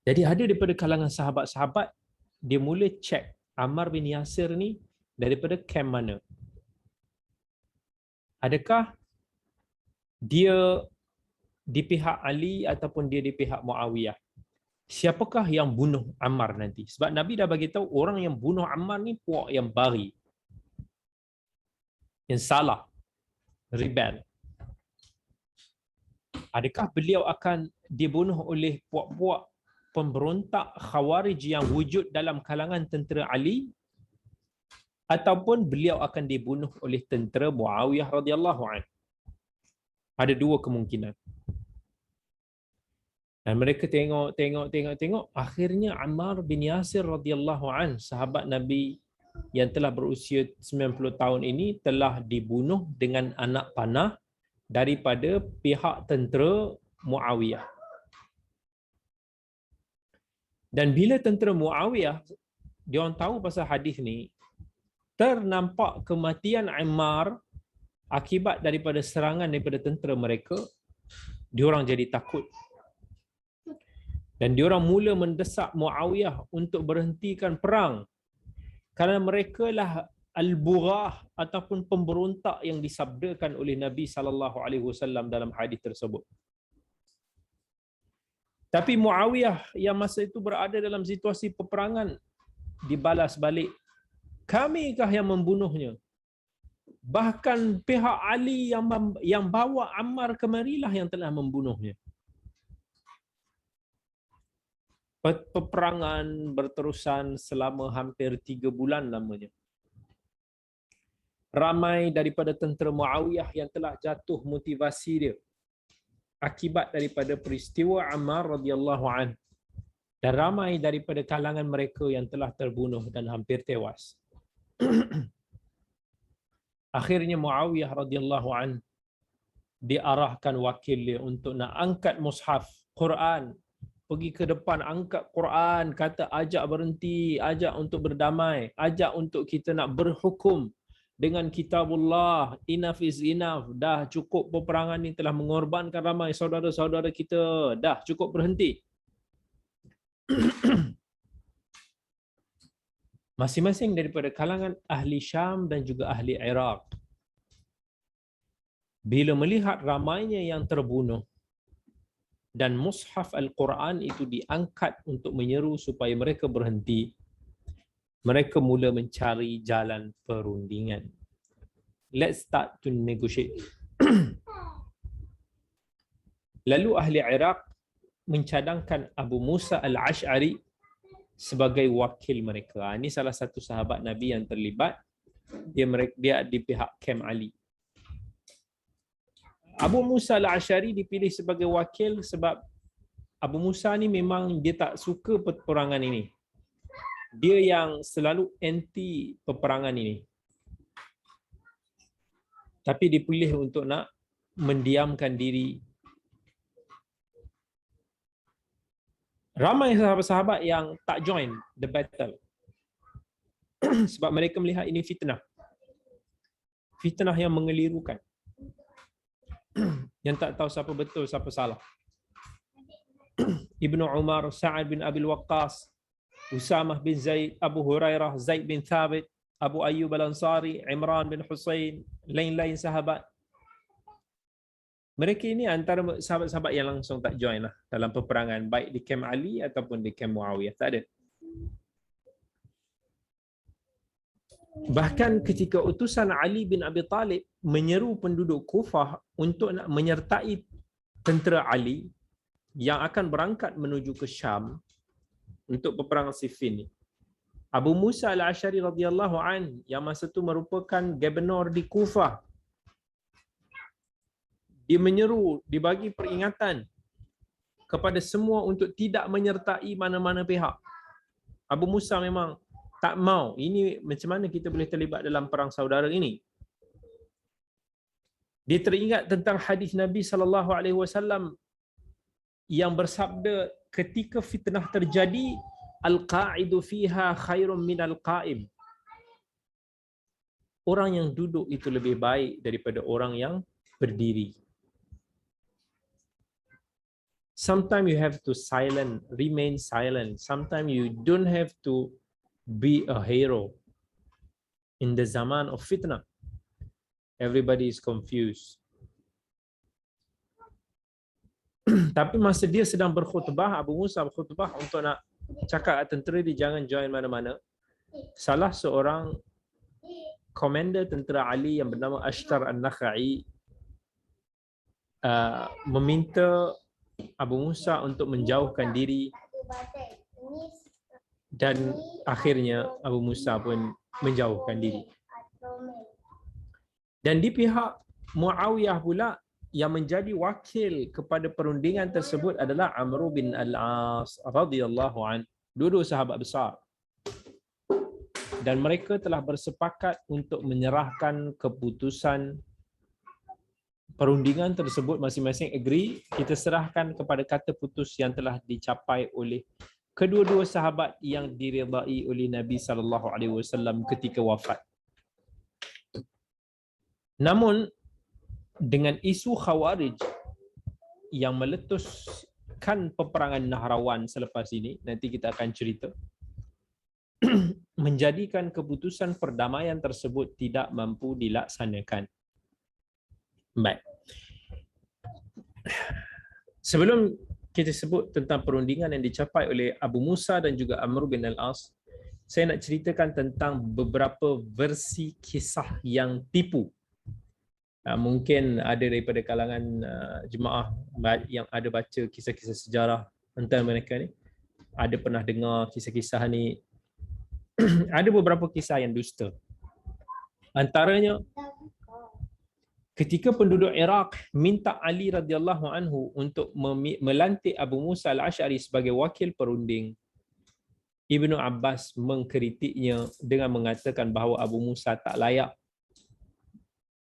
Jadi ada daripada kalangan sahabat-sahabat, dia mula cek Ammar bin Yasir ni daripada camp mana. Adakah dia di pihak Ali ataupun dia di pihak Muawiyah? Siapakah yang bunuh Ammar nanti? Sebab Nabi dah bagi tahu orang yang bunuh Ammar ni puak yang bari, yang salah, rebel. Adakah beliau akan dibunuh oleh puak-puak pemberontak Khawarij yang wujud dalam kalangan tentera Ali, ataupun beliau akan dibunuh oleh tentera Muawiyah radhiyallahu anhu? Ada dua kemungkinan. Dan mereka tengok, akhirnya Ammar bin Yasir radhiyallahu anhu, sahabat Nabi yang telah berusia 90 tahun ini, telah dibunuh dengan anak panah daripada pihak tentera Muawiyah. Dan bila tentera Muawiyah, dia orang tahu pasal hadis ni, ternampak kematian Ammar akibat daripada serangan daripada tentera mereka, dia orang jadi takut. Dan dia orang mula mendesak Muawiyah untuk berhentikan perang, kerana mereka lah al-bughah ataupun pemberontak yang disabdakan oleh Nabi sallallahu alaihi wasallam dalam hadis tersebut. Tapi Muawiyah yang masa itu berada dalam situasi peperangan dibalas balik, kamikah yang membunuhnya? Bahkan pihak Ali yang bawa Ammar kemarilah yang telah membunuhnya. Peperangan berterusan selama hampir 3 bulan lamanya. Ramai daripada tentera Muawiyah yang telah jatuh motivasi dia akibat daripada peristiwa Ammar radhiyallahu an, dan ramai daripada kalangan mereka yang telah terbunuh dan hampir tewas. Akhirnya Muawiyah radhiyallahu an diarahkan wakil dia untuk nak angkat mushaf Quran, pergi ke depan angkat Quran, kata ajak berhenti, ajak untuk berdamai, ajak untuk kita nak berhukum dengan kitabullah. Enough is enough. Dah cukup, peperangan ni telah mengorbankan ramai saudara-saudara kita. Dah cukup, berhenti. Masing-masing daripada kalangan ahli Syam dan juga ahli Iraq, bila melihat ramainya yang terbunuh dan mushaf Al-Quran itu diangkat untuk menyeru supaya mereka berhenti, mereka mula mencari jalan perundingan. Let's start to negotiate. Lalu ahli Iraq mencadangkan Abu Musa Al-Ash'ari sebagai wakil mereka. Ini salah satu sahabat Nabi yang terlibat. Dia di pihak Kem Ali. Abu Musa Al-Ash'ari dipilih sebagai wakil sebab Abu Musa ni memang dia tak suka peperangan ini. Dia yang selalu anti peperangan ini. Tapi dipilih untuk nak mendiamkan diri. Ramai sahabat-sahabat yang tak join the battle. Sebab mereka melihat ini fitnah. Fitnah yang mengelirukan. Yang tak tahu siapa betul, siapa salah. Ibnu Umar, Sa'ad bin Abil Waqqas, Usamah bin Zaid, Abu Hurairah, Zaid bin Thabit, Abu Ayyub Al-Ansari, Imran bin Husain, lain-lain sahabat. Mereka ini antara sahabat-sahabat yang langsung tak join lah dalam peperangan, baik di kem Ali ataupun di kem Muawiyah. Tak ada. Bahkan ketika utusan Ali bin Abi Talib menyeru penduduk Kufah untuk nak menyertai tentera Ali yang akan berangkat menuju ke Syam untuk peperangan Siffin ni, Abu Musa Al-Asy'ari radhiyallahu an yang masa itu merupakan gubernur di Kufah, dia menyeru, dibagi peringatan kepada semua untuk tidak menyertai mana-mana pihak. Abu Musa memang tak mau. Ini macam mana kita boleh terlibat dalam perang saudara ini? Dia teringat tentang hadis Nabi SAW yang bersabda, ketika fitnah terjadi, al-qa'idu fiha khairun minal qa'im. Orang yang duduk itu lebih baik daripada orang yang berdiri. Sometimes you have to remain silent. Sometimes you don't have to be a hero. In the zaman of fitnah, everybody is confused. Tapi masa dia sedang berkhutbah, Abu Musa berkhutbah untuk nak cakap tentera dia jangan join mana-mana, salah seorang komander tentera Ali yang bernama Ashtar An-Nakha'i meminta Abu Musa untuk menjauhkan diri, dan akhirnya Abu Musa pun menjauhkan diri. Dan di pihak Muawiyah pula, yang menjadi wakil kepada perundingan tersebut adalah Amr bin Al-As radhiyallahu an, dua-dua sahabat besar. Dan mereka telah bersepakat untuk menyerahkan keputusan perundingan tersebut, masing-masing agree, kita serahkan kepada kata putus yang telah dicapai oleh kedua-dua sahabat yang diridai oleh Nabi SAW ketika wafat. Namun dengan isu Khawarij yang meletuskan peperangan Nahrawan selepas ini, nanti kita akan cerita, menjadikan keputusan perdamaian tersebut tidak mampu dilaksanakan. Baik. Sebelum kita sebut tentang perundingan yang dicapai oleh Abu Musa dan juga Amr bin Al-As, saya nak ceritakan tentang beberapa versi kisah yang tipu. Mungkin ada daripada kalangan jemaah yang ada baca kisah-kisah sejarah tentang mereka ni, ada pernah dengar kisah-kisah ni. Ada beberapa kisah yang dusta. Antaranya, ketika penduduk Iraq minta Ali radhiyallahu anhu untuk melantik Abu Musa Al-Asy'ari sebagai wakil perunding, Ibnu Abbas mengkritiknya dengan mengatakan bahawa Abu Musa tak layak,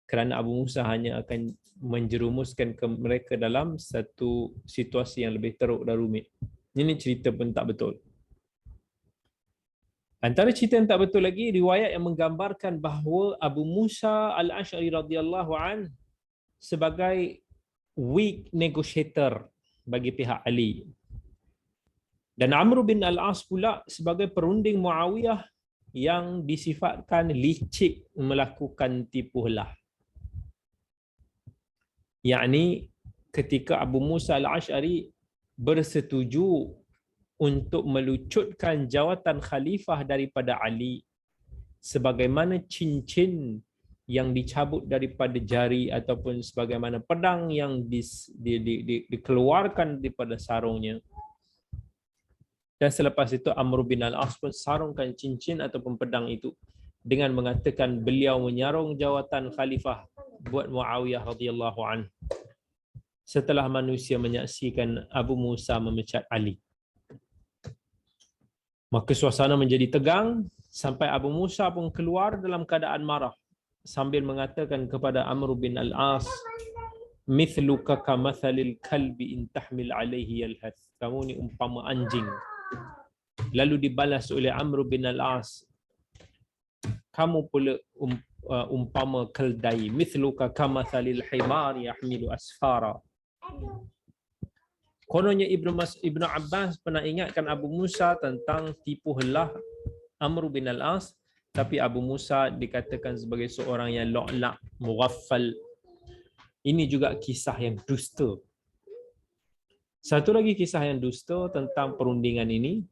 kerana Abu Musa hanya akan menjerumuskan mereka dalam satu situasi yang lebih teruk dan rumit. Ini cerita pun tak betul. Antara cerita yang tak betul lagi, riwayat yang menggambarkan bahawa Abu Musa Al-Asy'ari radhiyallahu an sebagai weak negotiator bagi pihak Ali, dan Amr bin Al-As pula sebagai perunding Muawiyah yang disifatkan licik melakukan tipu helah. Yakni ketika Abu Musa Al-Asy'ari bersetuju untuk melucutkan jawatan khalifah daripada Ali, sebagaimana cincin yang dicabut daripada jari ataupun sebagaimana pedang yang dikeluarkan daripada sarungnya. Dan selepas itu Amr bin Al-As pun sarungkan cincin ataupun pedang itu dengan mengatakan beliau menyarung jawatan khalifah buat Muawiyah radhiyallahu anhu, setelah manusia menyaksikan Abu Musa memecat Ali. Maka suasana menjadi tegang sampai Abu Musa pun keluar dalam keadaan marah sambil mengatakan kepada Amr bin Al-As, "Mithluka kamathalil kalbi in tahmil alaihi yalhath." Kamu ni umpama anjing. Lalu dibalas oleh Amr bin Al-As, "Kamu pula umpama keldai. Mithluka kamathalil himar yahmilu asfara." Kononnya Ibnu Abbas pernah ingatkan Abu Musa tentang tipu helah Amr bin Al-As, Tapi Abu Musa dikatakan sebagai seorang yang lu'la' mughaffal. Ini juga kisah yang dusta. Satu lagi kisah yang dusta tentang perundingan ini,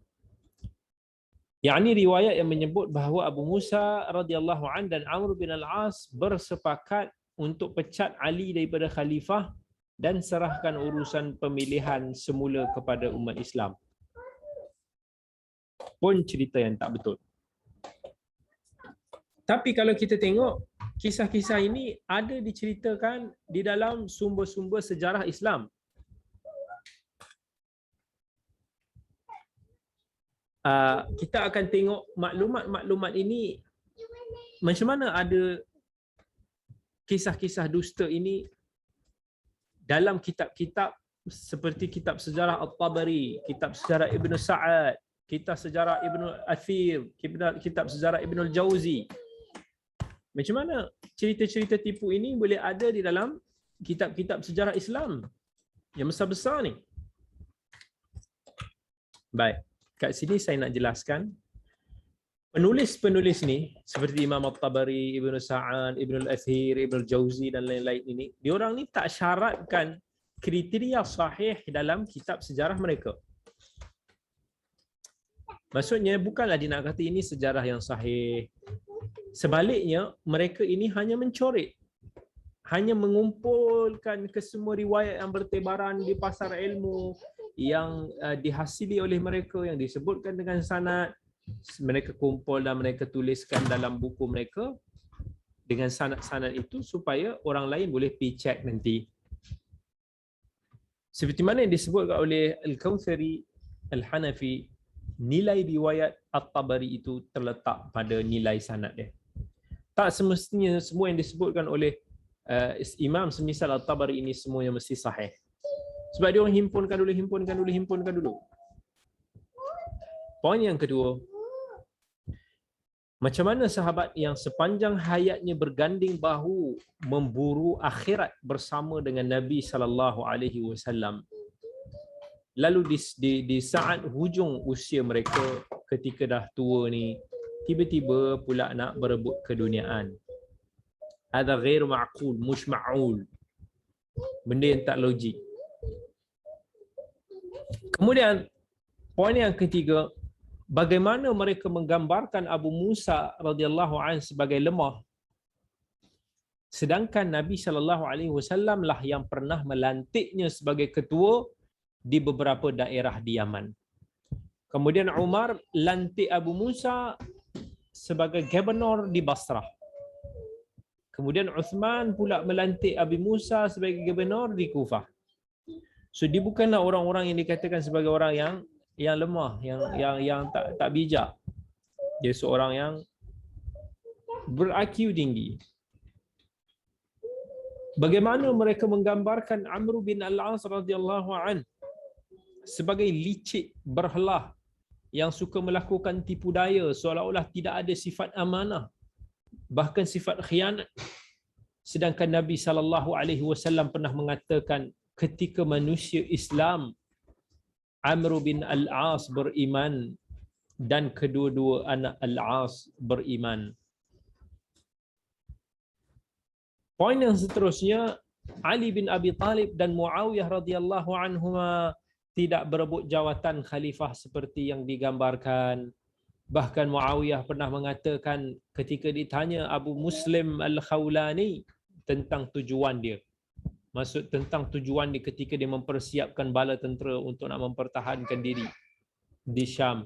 yakni riwayat yang menyebut bahawa Abu Musa radhiyallahu an dan Amr bin Al-As bersepakat untuk pecat Ali daripada khalifah dan serahkan urusan pemilihan semula kepada umat Islam. Pun cerita yang tak betul. Tapi kalau kita tengok, kisah-kisah ini ada diceritakan di dalam sumber-sumber sejarah Islam. Kita akan tengok maklumat-maklumat ini, macam mana ada kisah-kisah dusta ini dalam kitab-kitab seperti kitab sejarah At-Tabari, kitab sejarah Ibn Sa'ad, kitab sejarah Ibn Athir, kitab sejarah Ibn Al-Jauzi. Macam mana cerita-cerita tipu ini boleh ada di dalam kitab-kitab sejarah Islam yang besar-besar ni? Baik, kat sini saya nak jelaskan. Penulis-penulis ni seperti Imam At-Tabari, Ibn Sa'ad, Ibn Al-Athir, Ibn Al-Jauzi dan lain-lain ini, diorang ni tak syaratkan kriteria sahih dalam kitab sejarah mereka. Maksudnya bukanlah dia nak kata ini sejarah yang sahih. Sebaliknya, mereka ini hanya mencoret, hanya mengumpulkan kesemua riwayat yang bertebaran di pasar ilmu yang dihasili oleh mereka, yang disebutkan dengan sanad. Mereka kumpul dan mereka tuliskan dalam buku mereka dengan sanad-sanad itu supaya orang lain boleh pergi check nanti. Seperti mana yang disebutkan oleh Al-Kautsari Al-Hanafi, nilai riwayat At-Tabari itu terletak pada nilai sanad dia. Tak semestinya semua yang disebutkan oleh imam semisal At-Tabari ini semuanya mesti sahih. Sebab dia orang himpunkan dulu. Poin yang kedua, macam mana sahabat yang sepanjang hayatnya berganding bahu memburu akhirat bersama dengan Nabi sallallahu alaihi wasallam, lalu di saat hujung usia mereka ketika dah tua ni, tiba-tiba pula nak berebut keduniaan. Ada ghair ma'qul, mush ma'ul. Benda yang tak logik. Kemudian poin yang ketiga, bagaimana mereka menggambarkan Abu Musa radhiyallahu an sebagai lemah, sedangkan Nabi sallallahu alaihi wasallam lah yang pernah melantiknya sebagai ketua di beberapa daerah di Yaman. Kemudian Umar lantik Abu Musa sebagai gubernur di Basrah. Kemudian Uthman pula melantik Abu Musa sebagai gubernur di Kufah. So dia bukanlah orang-orang yang dikatakan sebagai orang yang lemah, yang tak bijak. Dia seorang yang ber-IQ tinggi. Bagaimana mereka menggambarkan Amr bin Al-As radhiyallahu an sebagai licik berhelah yang suka melakukan tipu daya, seolah-olah tidak ada sifat amanah, bahkan sifat khianat. Sedangkan Nabi sallallahu alaihi wasallam pernah mengatakan ketika manusia Islam, Amr bin Al-As beriman dan kedua-dua anak Al-As beriman. Poin yang seterusnya, Ali bin Abi Talib dan Muawiyah radhiyallahu anhuma tidak berebut jawatan khalifah seperti yang digambarkan. Bahkan Muawiyah pernah mengatakan ketika ditanya Abu Muslim Al-Khawlani tentang tujuan dia, maksud tentang tujuan dia ketika dia mempersiapkan bala tentera untuk nak mempertahankan diri di Syam,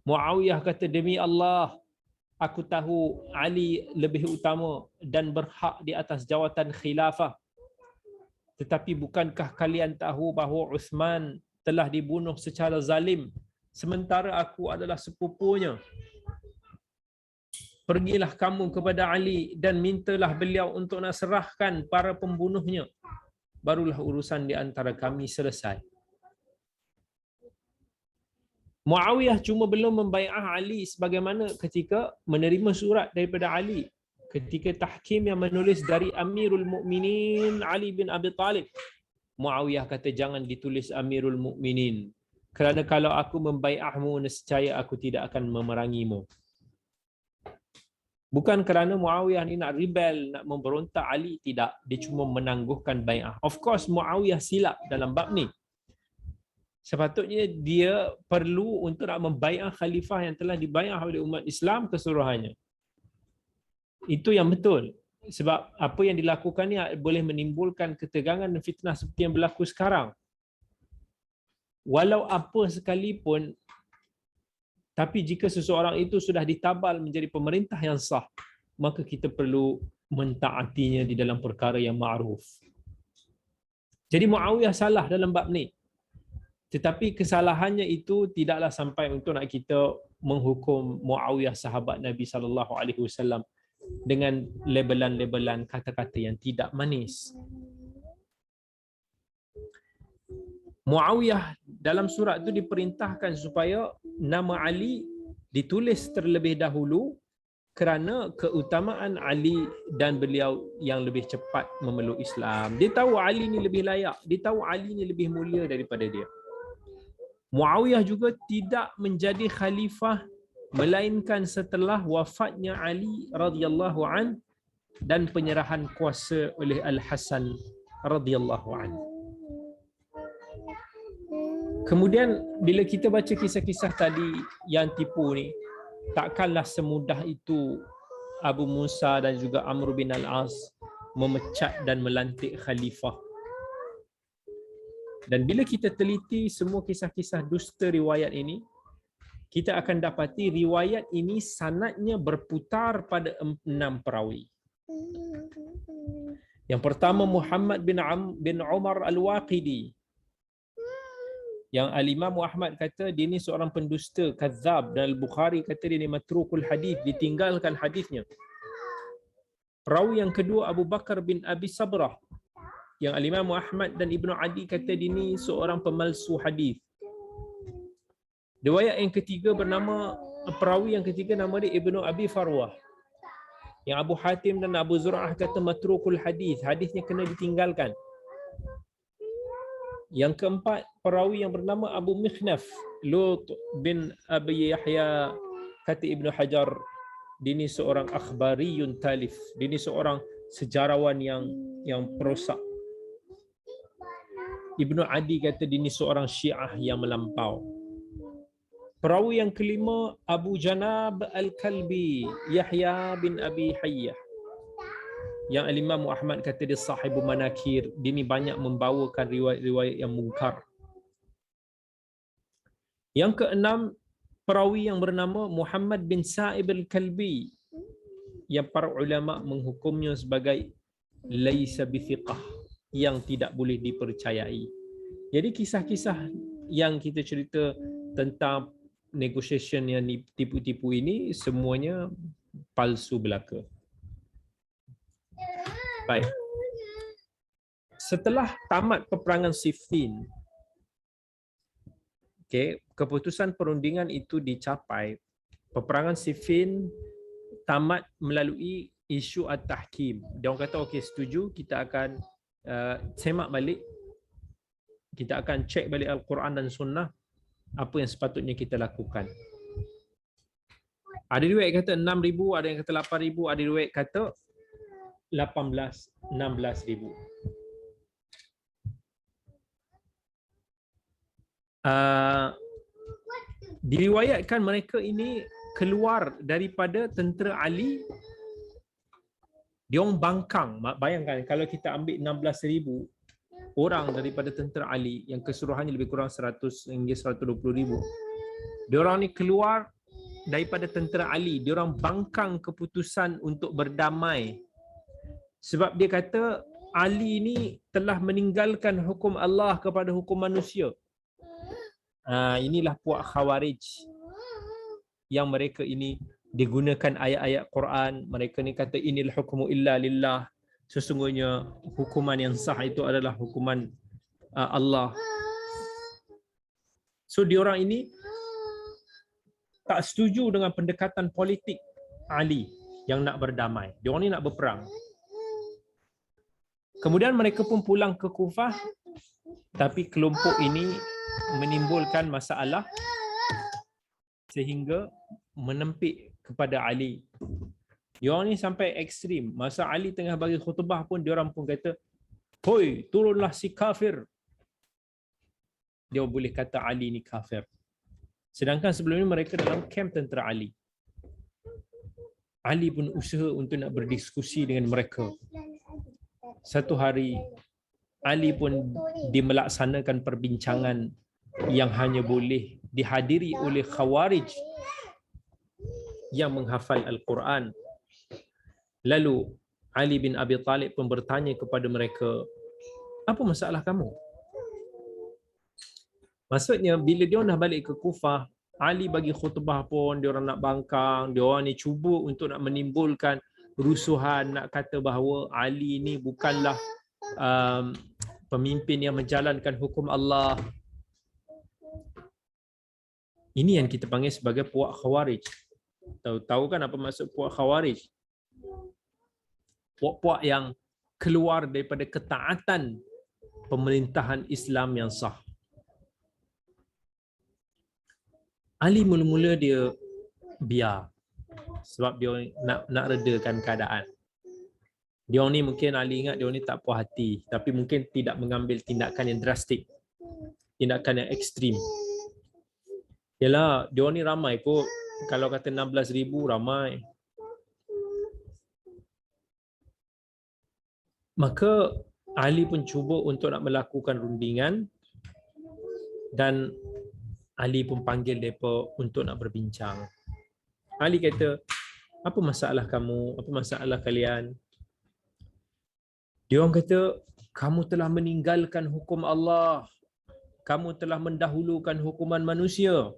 Muawiyah kata, demi Allah, aku tahu Ali lebih utama dan berhak di atas jawatan khilafah. Tetapi bukankah kalian tahu bahawa Uthman telah dibunuh secara zalim sementara aku adalah sepupunya? Pergilah kamu kepada Ali dan mintalah beliau untuk nak serahkan para pembunuhnya. Barulah urusan di antara kami selesai. Muawiyah cuma belum membai'ah Ali sebagaimana ketika menerima surat daripada Ali ketika tahkim yang menulis dari Amirul Mukminin Ali bin Abi Talib. Muawiyah kata jangan ditulis Amirul Mukminin, kerana kalau aku membai'ahmu nescaya aku tidak akan memerangimu. Bukan kerana Muawiyah ni nak rebel, nak memberontak Ali, tidak. Dia cuma menangguhkan bai'ah. Of course Muawiyah silap dalam bab ni. Sepatutnya dia perlu untuk nak membai'ah khalifah yang telah dibai'ah oleh umat Islam keseluruhannya. Itu yang betul. Sebab apa yang dilakukan ni boleh menimbulkan ketegangan dan fitnah seperti yang berlaku sekarang. Walau apa sekalipun, tapi jika seseorang itu sudah ditabal menjadi pemerintah yang sah, maka kita perlu mentaatinya di dalam perkara yang ma'ruf. Jadi Muawiyah salah dalam bab ni. Tetapi kesalahannya itu tidaklah sampai untuk nak kita menghukum Muawiyah sahabat Nabi SAW dengan labelan-labelan kata-kata yang tidak manis. Muawiyah dalam surat itu diperintahkan supaya nama Ali ditulis terlebih dahulu kerana keutamaan Ali dan beliau yang lebih cepat memeluk Islam. Dia tahu Ali ni lebih layak, dia tahu Ali ni lebih mulia daripada dia. Muawiyah juga tidak menjadi khalifah melainkan setelah wafatnya Ali radhiyallahu an dan penyerahan kuasa oleh Al-Hasan radhiyallahu an. Kemudian bila kita baca kisah-kisah tadi yang tipu ni, takkanlah semudah itu Abu Musa dan juga Amr bin Al-As memecat dan melantik khalifah. Dan bila kita teliti semua kisah-kisah dusta riwayat ini, kita akan dapati riwayat ini sanadnya berputar pada 6 perawi. Yang pertama Muhammad bin Umar Al-Waqidi, yang Al-Imam Ahmad kata dia ni seorang pendusta, kadzab, dan Al-Bukhari kata dia ni matrukul hadis, ditinggalkan hadisnya. Perawi yang kedua Abu Bakar bin Abi Sabrah, yang Al-Imam Ahmad dan Ibnu Adi kata dia ni seorang pemalsu hadis. Riwayat yang ketiga perawi yang ketiga nama dia Ibnu Abi Farwah, yang Abu Hatim dan Abu Zur'ah kata matrukul hadis, hadisnya kena ditinggalkan. Yang keempat, perawi yang bernama Abu Mikhnaf, Lut bin Abi Yahya, kata Ibnu Hajar, dia ni seorang akhbariyun talif, dia ni seorang sejarawan yang perosak. Ibnu Adi kata dia ni seorang Syiah yang melampau. Perawi yang kelima Abu Janab Al-Kalbi, Yahya bin Abi Hayyah, yang Al-Imam Ahmad kata dia sahibu manakir, dia ni banyak membawakan riwayat-riwayat yang mungkar. Yang keenam, perawi yang bernama Muhammad bin Sa'ib Al-Kalbi, yang para ulama menghukumnya sebagai laisa bithiqah, yang tidak boleh dipercayai. Jadi kisah-kisah yang kita cerita tentang negotiation yang tipu-tipu ini semuanya palsu belaka. Baik. Setelah tamat peperangan Siffin, keputusan perundingan itu dicapai. Peperangan Siffin tamat melalui isu at-tahkim. Dia orang kata okey, setuju, kita akan semak balik, kita akan cek balik Al-Quran dan Sunnah, apa yang sepatutnya kita lakukan. Ada riwayat kata 6,000, ada yang kata 8,000, ada riwayat kata 16,000. Diriwayatkan mereka ini keluar daripada tentera Ali. Dia orang bangkang. Bayangkan kalau kita ambil 16,000 orang daripada tentera Ali yang keseluruhannya lebih kurang 100 hingga 120,000. Dia orang ni keluar daripada tentera Ali. Dia orang bangkang keputusan untuk berdamai. Sebab dia kata Ali ni telah meninggalkan hukum Allah kepada hukum manusia. Inilah puak Khawarij yang mereka ini digunakan ayat-ayat Quran. Mereka ni kata inil hukmu illa lillah. Sesungguhnya hukuman yang sah itu adalah hukuman Allah. So diorang ini tak setuju dengan pendekatan politik Ali yang nak berdamai. Diorang ni nak berperang. Kemudian mereka pun pulang ke Kufah, tapi kelompok ini menimbulkan masalah sehingga menempik kepada Ali. Diorang ni sampai ekstrim. Masa Ali tengah bagi khutbah pun diorang pun kata, "Hoi, turunlah si kafir." Dia boleh kata Ali ni kafir. Sedangkan sebelum ini mereka dalam kamp tentera Ali. Ali pun usaha untuk nak berdiskusi dengan mereka. Satu hari Ali pun dimelaksanakan perbincangan yang hanya boleh dihadiri oleh Khawarij yang menghafal Al-Quran. Lalu Ali bin Abi Talib pun bertanya kepada mereka, apa masalah kamu? Maksudnya bila dia dah balik ke Kufah, Ali bagi khutbah pun dia orang nak bangkang, dia orang ni cuba untuk nak menimbulkan rusuhan, nak kata bahawa Ali ni bukanlah pemimpin yang menjalankan hukum Allah. Ini yang kita panggil sebagai puak Khawarij. Tahu kan apa maksud puak Khawarij? Puak-puak yang keluar daripada ketaatan pemerintahan Islam yang sah. Ali mula-mula dia biar sebab dia nak redakan keadaan. Dia ni mungkin Ali ingat dia ni tak puas hati, tapi mungkin tidak mengambil tindakan yang drastik, tindakan yang ekstrim. Yalah, dia ni ramai kot. Kalau kata 16,000 ramai. Maka Ali pun cuba untuk nak melakukan rundingan dan Ali pun panggil mereka untuk nak berbincang. Ali kata, apa masalah kamu? Apa masalah kalian? Dia orang kata, kamu telah meninggalkan hukum Allah. Kamu telah mendahulukan hukuman manusia.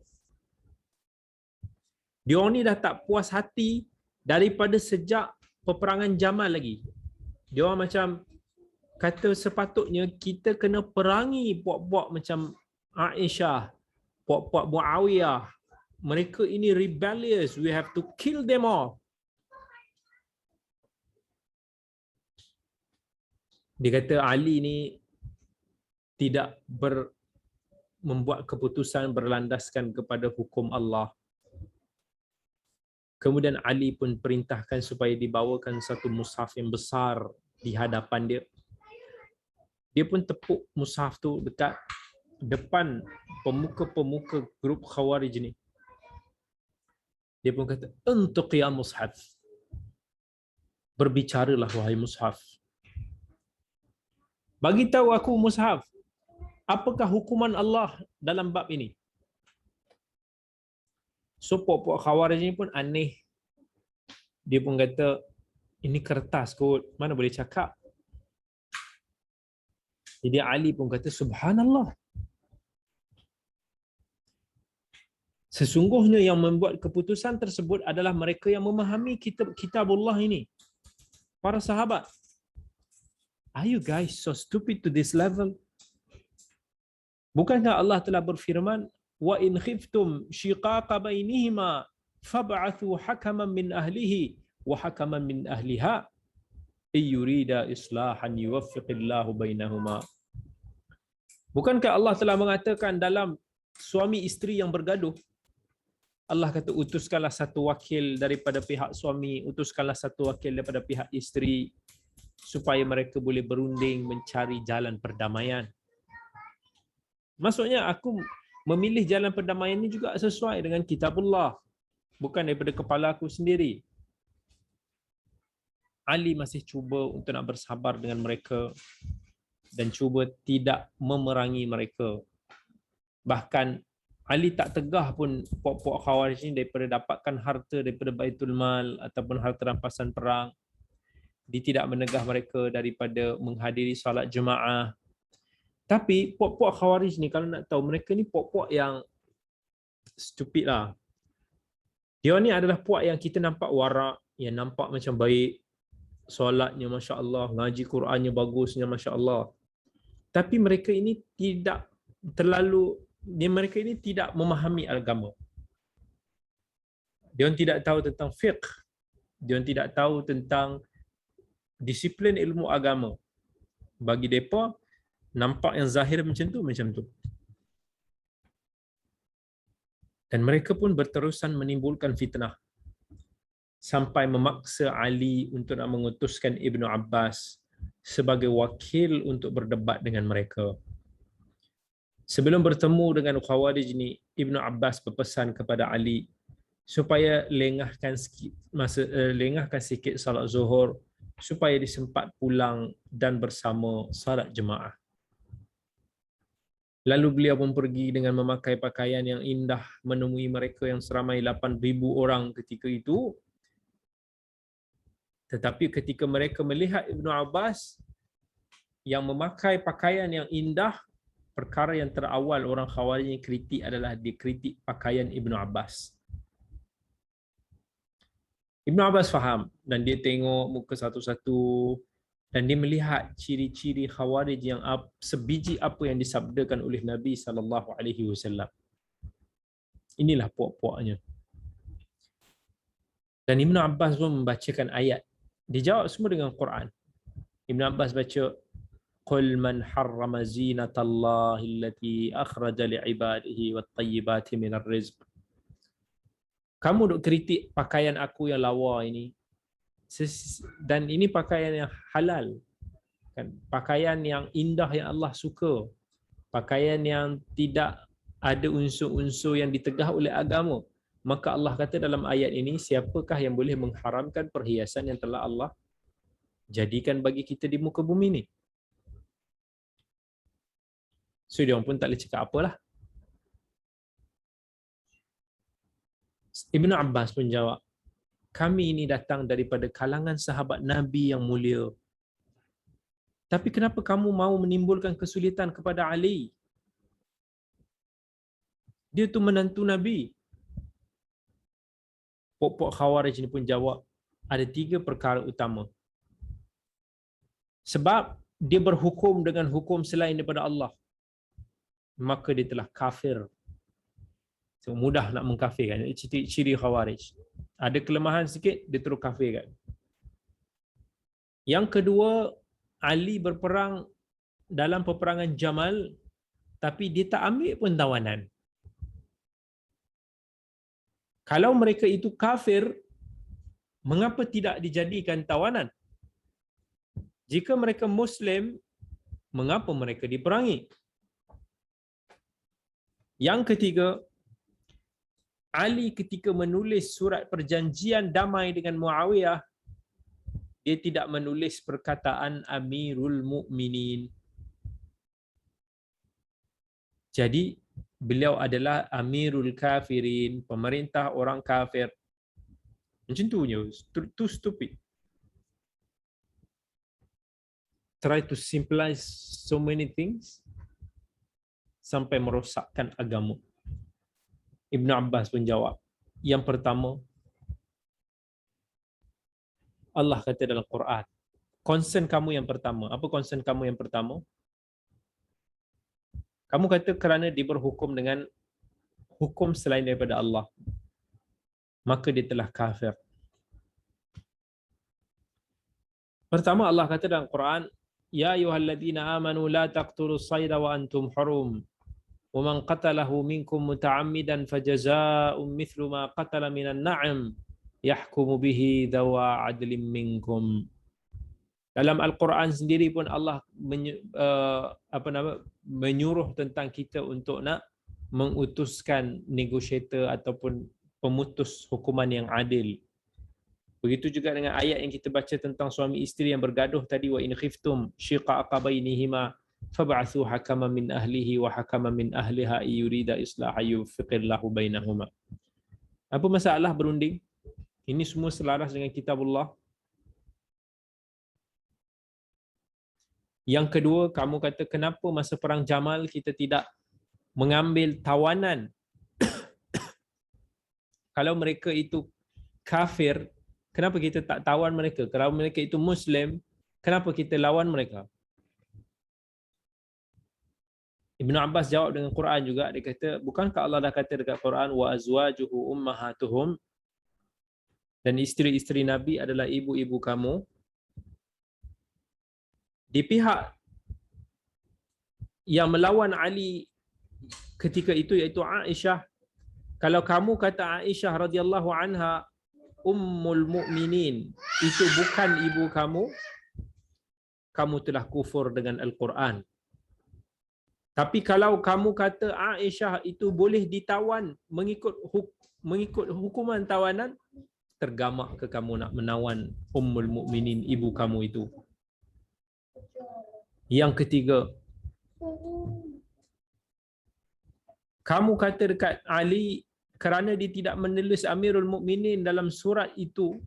Dia orang ni dah tak puas hati daripada sejak peperangan Jamal lagi. Dia orang macam kata sepatutnya kita kena perangi puak-puak macam Aisyah, puak-puak Muawiyah. Mereka ini rebellious. We have to kill them all. Dia kata Ali ni tidak membuat keputusan berlandaskan kepada hukum Allah. Kemudian Ali pun perintahkan supaya dibawakan satu mushaf yang besar di hadapan dia. Dia pun tepuk mushaf tu dekat depan pemuka-pemuka grup Khawarij ni. Dia pun kata, "Untuk ya mushaf." Berbicaralah wahai mushaf. Bagi tahu aku mushaf, apakah hukuman Allah dalam bab ini? So puak-puak Khawarij ni pun aneh. Dia pun kata, ini kertas kot, mana boleh cakap. Jadi Ali pun kata, subhanallah. Sesungguhnya yang membuat keputusan tersebut adalah mereka yang memahami kitabullah ini. Para sahabat. Are you guys so stupid to this level? Bukankah Allah telah berfirman, wa in khiftum shiqaqa bainihima fab'athu hakaman min ahlihi wa hakaman min ahliha yurida islahan yuwaffiqillahu bainahuma. Bukankah Allah telah mengatakan dalam suami isteri yang bergaduh, Allah kata utuskanlah satu wakil daripada pihak suami, utuskanlah satu wakil daripada pihak isteri supaya mereka boleh berunding mencari jalan perdamaian. Maksudnya aku memilih jalan perdamaian ini juga sesuai dengan kitabullah, bukan daripada kepala aku sendiri. Ali masih cuba untuk nak bersabar dengan mereka dan cuba tidak memerangi mereka. Bahkan Ali tak tegah pun puak-puak Khawarij ini daripada dapatkan harta daripada Baitul Mal ataupun harta rampasan perang. Dia tidak menegah mereka daripada menghadiri solat jemaah. Tapi puak-puak Khawarij ni, kalau nak tahu, mereka ni puak-puak yang stupid lah. Dia ni adalah puak yang kita nampak warak, yang nampak macam baik, solatnya Masya Allah, ngaji Qurannya bagusnya Masya Allah. Tapi mereka ini tidak mereka ini tidak memahami agama. Dia tidak tahu tentang fiqh. Dia tidak tahu tentang disiplin ilmu agama. Bagi mereka, nampak yang zahir macam tu. Dan mereka pun berterusan menimbulkan fitnah. sampai memaksa Ali untuk nak mengutuskan Ibnu Abbas sebagai wakil untuk berdebat dengan mereka. Sebelum bertemu dengan Khawarij ni, Ibnu Abbas berpesan kepada Ali supaya lengahkan sikit salat Zuhur supaya disempat pulang dan bersama salat jemaah. Lalu beliau pun pergi dengan memakai pakaian yang indah menemui mereka yang seramai 8,000 orang ketika itu. Tetapi ketika mereka melihat Ibnu Abbas yang memakai pakaian yang indah, perkara yang terawal orang Khawarij yang kritik adalah dia kritik pakaian Ibnu Abbas. Ibnu Abbas faham dan dia tengok muka satu-satu dan dia melihat ciri-ciri Khawarij yang sebiji apa yang disabdakan oleh Nabi SAW. Inilah puak-puaknya. Dan Ibnu Abbas pun membacakan ayat. Dia jawab semua dengan Quran. Ibnu Abbas baca, "Qul man harrama zinatallahi allati akhraja li'ibadihi wat-tayyibati minar rizq." Kamu duk kritik pakaian aku yang lawa ini. Dan ini pakaian yang halal. Kan? Pakaian yang indah yang Allah suka. Pakaian yang tidak ada unsur-unsur yang ditegah oleh agama. Maka Allah kata dalam ayat ini, siapakah yang boleh mengharamkan perhiasan yang telah Allah jadikan bagi kita di muka bumi ini? So dia pun tak boleh cakap apalah. Ibnu Abbas pun jawab, kami ini datang daripada kalangan sahabat Nabi yang mulia. Tapi kenapa kamu mahu menimbulkan kesulitan kepada Ali? Dia tu menantu Nabi. Pok-pok Khawarij ni pun jawab, ada 3 perkara utama. Sebab dia berhukum dengan hukum selain daripada Allah, maka dia telah kafir. So, mudah nak mengkafirkan. Ciri Khawarij. Ada kelemahan sikit, dia terus kafirkan. Yang kedua, Ali berperang dalam peperangan Jamal, tapi dia tak ambil pun tawanan. Kalau mereka itu kafir, mengapa tidak dijadikan tawanan? Jika mereka Muslim, mengapa mereka diperangi? Yang ketiga, Ali ketika menulis surat perjanjian damai dengan Muawiyah, dia tidak menulis perkataan Amirul Mukminin. Jadi beliau adalah Amirul Kafirin, pemerintah orang kafir. Macam tu je, too stupid. Try to simplify so many things sampai merosakkan agama. Ibnu Abbas pun jawab, yang pertama, Allah kata dalam Quran, concern kamu yang pertama. Apa concern kamu yang pertama? Kamu kata kerana dia berhukum dengan hukum selain daripada Allah, maka dia telah kafir. Pertama, Allah kata dalam Quran, ya ayyuhalladzina amanu la taqtulus sayda wa antum hurum. Wa man qatalahu minkum muta'ammidan fajaza'un mithlu ma qatala minan na'am yahkumu bihi dawa adlim minkum. Dalam Al-Quran sendiri pun Allah menyuruh tentang kita untuk nak mengutuskan negotiator ataupun pemutus hukuman yang adil. Begitu juga dengan ayat yang kita baca tentang suami isteri yang bergaduh tadi, wa in khiftum shiqaqa bainihima fab'athu hakaman min ahlihi wa hakaman min ahliha yurida islaha yuwaffiqillahu bainahuma. Apa masalah berunding? Ini semua selaras dengan kitabullah. Yang kedua, kamu kata kenapa masa perang Jamal kita tidak mengambil tawanan? Kalau mereka itu kafir, kenapa kita tak tawan mereka? Kalau mereka itu Muslim, kenapa kita lawan mereka? Ibnu Abbas jawab dengan Quran juga. Dia kata, bukankah Allah dah kata dekat Quran, wa azwajuhu ummahatuhum, dan isteri-isteri Nabi adalah ibu-ibu kamu. Di pihak yang melawan Ali ketika itu iaitu Aisyah, kalau kamu kata Aisyah radhiyallahu anha ummul mu'minin itu bukan ibu kamu, kamu telah kufur dengan Al-Quran. Tapi kalau kamu kata Aisyah itu boleh ditawan mengikut hukuman tawanan, tergamak ke kamu nak menawan ummul mu'minin ibu kamu itu. Yang ketiga, kamu kata dekat Ali kerana dia tidak menulis Amirul Mukminin dalam surat itu,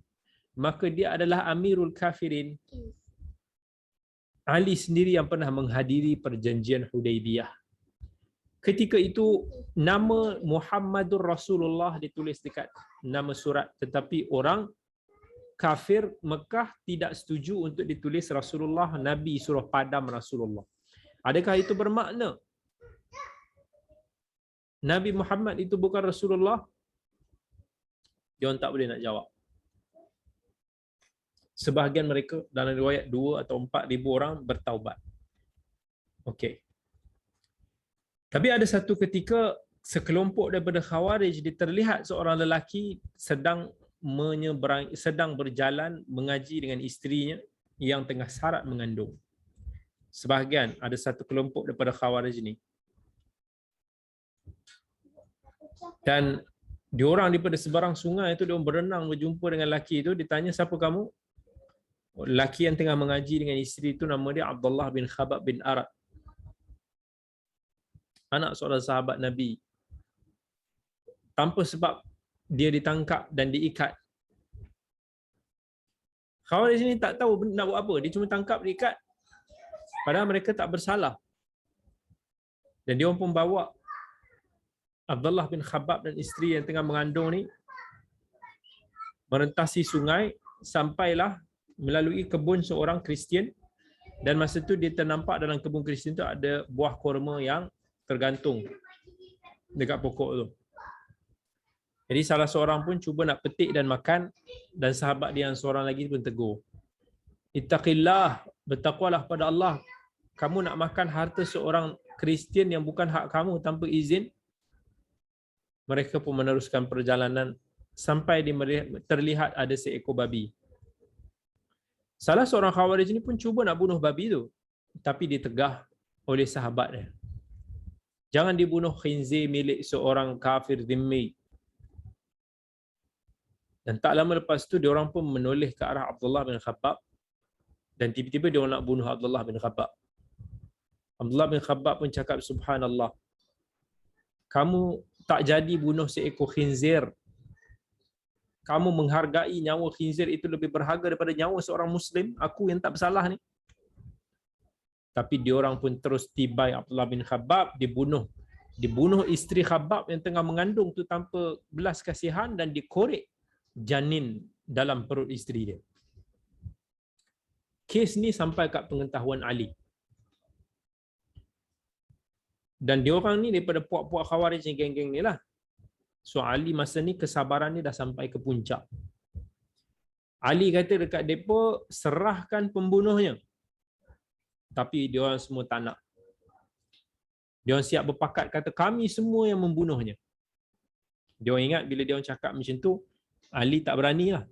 maka dia adalah Amirul Kafirin. Ali sendiri yang pernah menghadiri perjanjian Hudaibiyah. Ketika itu nama Muhammadur Rasulullah ditulis dekat nama surat, tetapi orang kafir Mekah tidak setuju untuk ditulis Rasulullah, Nabi suruh padam Rasulullah. Adakah itu bermakna Nabi Muhammad itu bukan Rasulullah? Dia orang tak boleh nak jawab. Sebahagian mereka dalam riwayat 2 atau 4,000 orang bertaubat. Okey. Tapi ada satu ketika sekelompok daripada Khawarij terlihat seorang lelaki sedang berjalan mengaji dengan isterinya yang tengah syarat mengandung. Sebahagian ada satu kelompok daripada Khawarij ni. Dan diorang daripada seberang sungai itu dia berenang berjumpa dengan lelaki itu, ditanya siapa kamu? Lelaki yang tengah mengaji dengan isteri itu nama dia Abdullah bin Khabab bin Arat. Anak seorang sahabat Nabi. Tanpa sebab dia ditangkap dan diikat. Khawarij ini tak tahu nak buat apa, dia cuma tangkap, diikat. Padahal mereka tak bersalah. Dan dia pun bawa Abdullah bin Khabab dan isteri yang tengah mengandung ni merentasi sungai sampailah melalui kebun seorang Kristian, dan masa tu dia ternampak dalam kebun Kristian tu ada buah kurma yang tergantung dekat pokok tu. Jadi salah seorang pun cuba nak petik dan makan, dan sahabat dia yang seorang lagi pun tegur, "Ittaqillah, bertakwalah pada Allah. Kamu nak makan harta seorang Kristian yang bukan hak kamu tanpa izin?" Mereka pun meneruskan perjalanan sampai terlihat ada seekor babi. Salah seorang Khawarij ini pun cuba nak bunuh babi tu, tapi ditegah oleh sahabatnya. Jangan dibunuh khinzir milik seorang kafir dhimmi. Dan tak lama lepas tu diorang pun menoleh ke arah Abdullah bin Khabab, dan tiba-tiba diorang nak bunuh Abdullah bin Khabab. Abdullah bin Khabab pun cakap, "Subhanallah, kamu tak jadi bunuh seekor khinzir. Kamu menghargai nyawa khinzir itu lebih berharga daripada nyawa seorang Muslim, aku yang tak bersalah ni." Tapi diorang pun terus tibai Abdullah bin Khabab, dibunuh isteri Khabab yang tengah mengandung tu tanpa belas kasihan, dan dikorek janin dalam perut isteri dia. Kes ni sampai kat pengetahuan Ali. Dan diorang ni daripada puak-puak Khawarij ni, geng-geng ni lah. So Ali masa ni kesabaran ni dah sampai ke puncak. Ali kata dekat mereka, serahkan pembunuhnya. Tapi diorang semua tak nak. Diorang siap berpakat kata kami semua yang membunuhnya. Diorang ingat bila diorang cakap macam tu, Ali tak berani lah.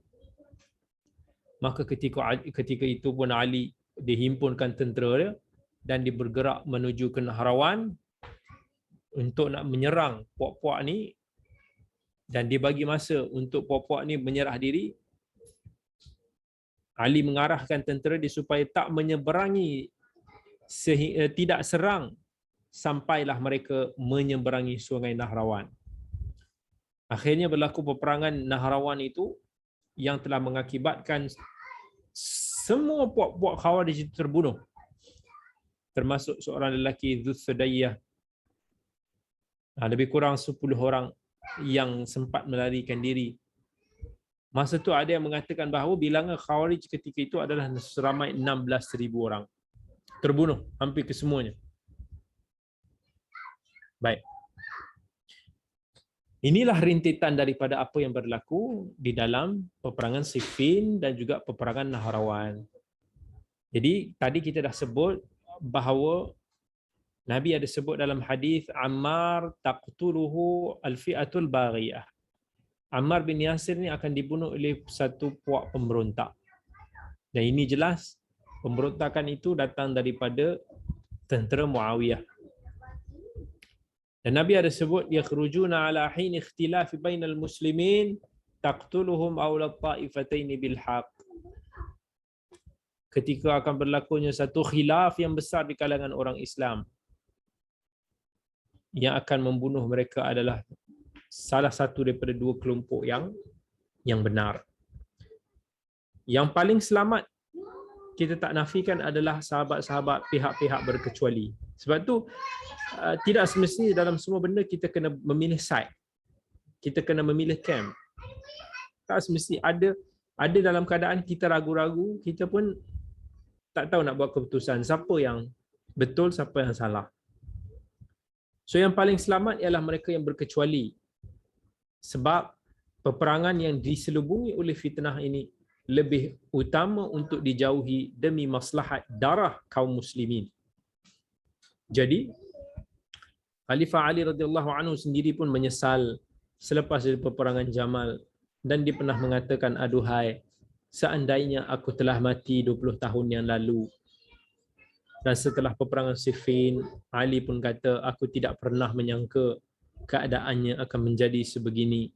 Maka ketika itu pun Ali dihimpunkan tentera dia dan dia bergerak menuju ke Nahrawan untuk nak menyerang puak-puak ni, dan dia bagi masa untuk puak-puak ni menyerah diri. Ali mengarahkan tentera dia supaya tak menyeberangi, tidak serang sampailah mereka menyeberangi sungai Nahrawan. Akhirnya berlaku peperangan Nahrawan itu yang telah mengakibatkan semua puak-puak Khawarij itu terbunuh, termasuk seorang lelaki Dzusadayyah. Lebih kurang 10 orang yang sempat melarikan diri. Masa tu ada yang mengatakan bahawa bilangan Khawarij ketika itu adalah seramai 16,000 orang. Terbunuh hampir kesemuanya. Baik. Inilah rintitan daripada apa yang berlaku di dalam peperangan Siffin dan juga peperangan Nahrawan. Jadi tadi kita dah sebut bahawa Nabi ada sebut dalam hadis, Ammar taqtuluhu al-fi'atul baghiyah. Ammar bin Yasir ni akan dibunuh oleh satu puak pemberontak. Dan ini jelas pemberontakan itu datang daripada tentera Muawiyah. Dan Nabi ada sebut yakhrujuna ala hin ikhtilaf bainal muslimin taqtuluhum awla ta'ifataini bil haqq. Ketika akan berlakunya satu khilaf yang besar di kalangan orang Islam, yang akan membunuh mereka adalah salah satu daripada dua kelompok yang benar. Yang paling selamat kita tak nafikan adalah sahabat-sahabat pihak-pihak berkecuali. Sebab tu tidak semestinya dalam semua benda kita kena memilih side. Kita kena memilih camp. Tak semesti ada dalam keadaan kita ragu-ragu, kita pun tak tahu nak buat keputusan siapa yang betul, siapa yang salah. So yang paling selamat ialah mereka yang berkecuali. Sebab peperangan yang diselubungi oleh fitnah ini lebih utama untuk dijauhi demi maslahat darah kaum muslimin. Jadi Khalifah Ali radhiyallahu anhu sendiri pun menyesal selepas dari peperangan Jamal, dan dia pernah mengatakan, aduhai, seandainya aku telah mati 20 tahun yang lalu. Dan setelah peperangan Siffin, Ali pun kata, aku tidak pernah menyangka keadaannya akan menjadi sebegini.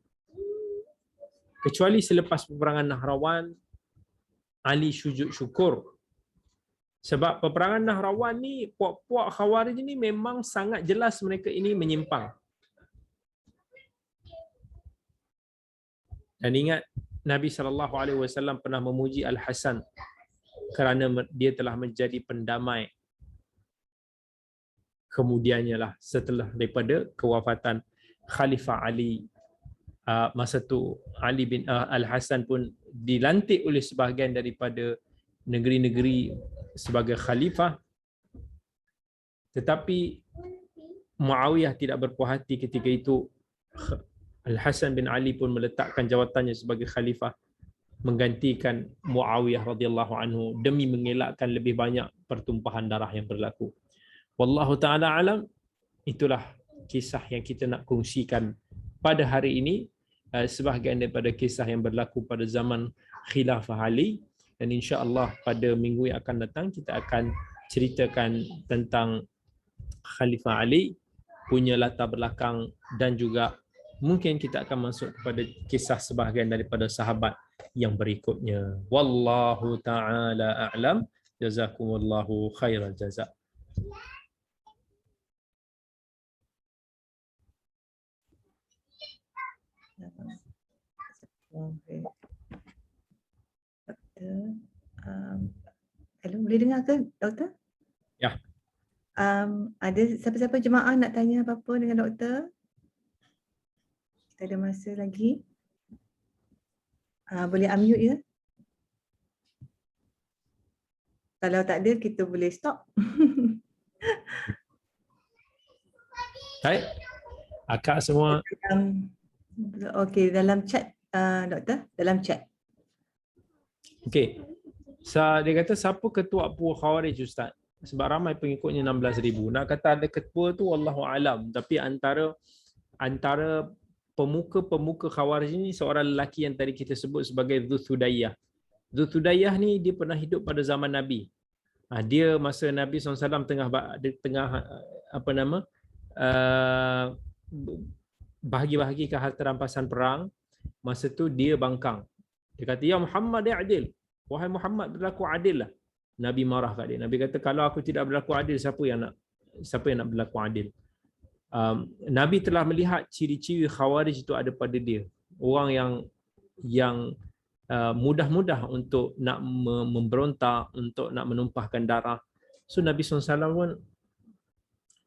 Kecuali selepas peperangan Nahrawan, Ali sujud syukur. Sebab peperangan Nahrawan ni, puak-puak Khawarij ni memang sangat jelas mereka ini menyimpang. Dan ingat, Nabi SAW pernah memuji Al-Hasan kerana dia telah menjadi pendamai kemudiannya lah, setelah daripada kewafatan Khalifah Ali. Masa tu Ali bin Al-Hasan pun dilantik oleh sebahagian daripada negeri-negeri sebagai khalifah, tetapi Muawiyah tidak berpuas hati ketika itu. Al-Hasan bin Ali pun meletakkan jawatannya sebagai khalifah, menggantikan Muawiyah radhiyallahu anhu demi mengelakkan lebih banyak pertumpahan darah yang berlaku. Wallahu ta'ala alam. Itulah kisah yang kita nak kongsikan pada hari ini, sebahagian daripada kisah yang berlaku pada zaman Khilafah Ali, dan insya-Allah pada minggu yang akan datang kita akan ceritakan tentang Khalifah Ali punya latar belakang, dan juga mungkin kita akan masuk kepada kisah sebahagian daripada sahabat yang berikutnya. Wallahu ta'ala a'lam. Jazakumullahu khairal jazak. Hello, boleh dengar ke doktor? Ya. Ada siapa-siapa jemaah nak tanya apa-apa dengan doktor? Kita ada masa lagi. Boleh unmute ya. Kalau tak ada, kita boleh stop. Baik. Akak semua. Okey, dalam chat doktor, dalam chat. Okey. Dia kata siapa ketua puak Khawarij Ustaz? Sebab ramai pengikutnya 16,000. Nak kata ada ketua tu wallahu alam, tapi antara pemuka-pemuka Khawarij ini seorang lelaki yang tadi kita sebut sebagai Dzuthudayyah. Dzuthudayyah ni dia pernah hidup pada zaman Nabi. Dia masa Nabi SAW tengah bahagi-bahagikan harta rampasan perang, masa tu dia bangkang. Dia kata, ya Muhammad ya adil. Wahai Muhammad, berlaku adil lah. Nabi marah kat dia. Nabi kata, kalau aku tidak berlaku adil, siapa yang nak berlaku adil? Nabi telah melihat ciri-ciri Khawarij itu ada pada dia. Orang yang mudah-mudah untuk nak memberontak, untuk nak menumpahkan darah. So Nabi SAW pun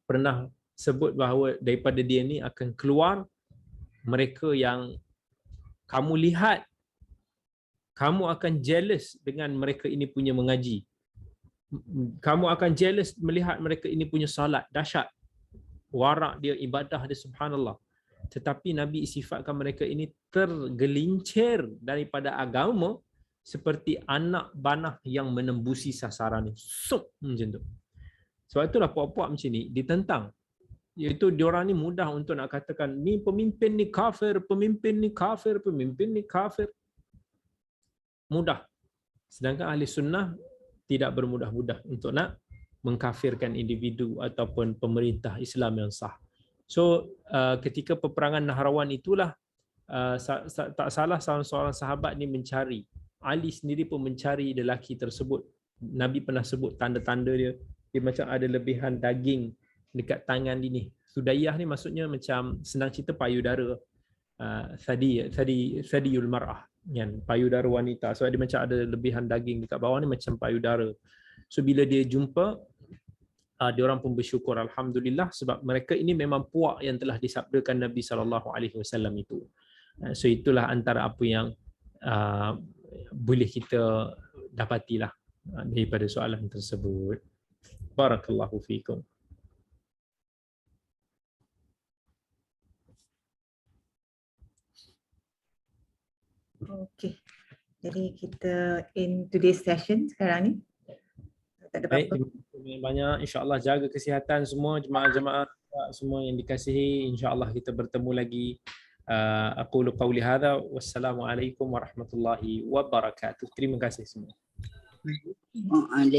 pernah sebut bahawa daripada dia ni akan keluar mereka yang kamu lihat, kamu akan jealous dengan mereka ini punya mengaji. Kamu akan jealous melihat mereka ini punya salat, dahsyat. Warak dia, ibadah dia, subhanallah. Tetapi Nabi sifatkan mereka ini tergelincir daripada agama seperti anak panah yang menembusi sasaran ni. Sup, macam tu. Sebab itulah puak-puak macam ni ditentang. Iaitu diorang ni mudah untuk nak katakan ni pemimpin ni kafir, pemimpin ni kafir, pemimpin ni kafir. Mudah. Sedangkan ahli sunnah tidak bermudah-mudah untuk nak mengkafirkan individu ataupun pemerintah Islam yang sah. So ketika peperangan Nahrawan itulah tak salah seorang sahabat ni mencari. Ali sendiri pun mencari lelaki tersebut. Nabi pernah sebut tanda-tanda dia. Dia macam ada lebihan daging dekat tangan dia ni. Sudayyah ni maksudnya macam senang cerita payudara. Thadiyul mar'ah, kan, payudara wanita. So dia macam ada lebihan daging dekat bawah ni macam payudara. So bila dia jumpa, dia orang pun bersyukur alhamdulillah sebab mereka ini memang puak yang telah disabdakan Nabi SAW itu. So itulah antara apa yang boleh kita dapatilah daripada soalan tersebut. Barakallahu fiikum. Okey. Jadi kita in today's session sekarang ni. Tak ada Baik, apa-apa. terima kasih banyak. InsyaAllah jaga kesihatan semua jemaah-jemaah semua yang dikasihi. InsyaAllah kita bertemu lagi. Aqulu qawli hadha. Wassalamualaikum warahmatullahi wabarakatuh. Terima kasih semua.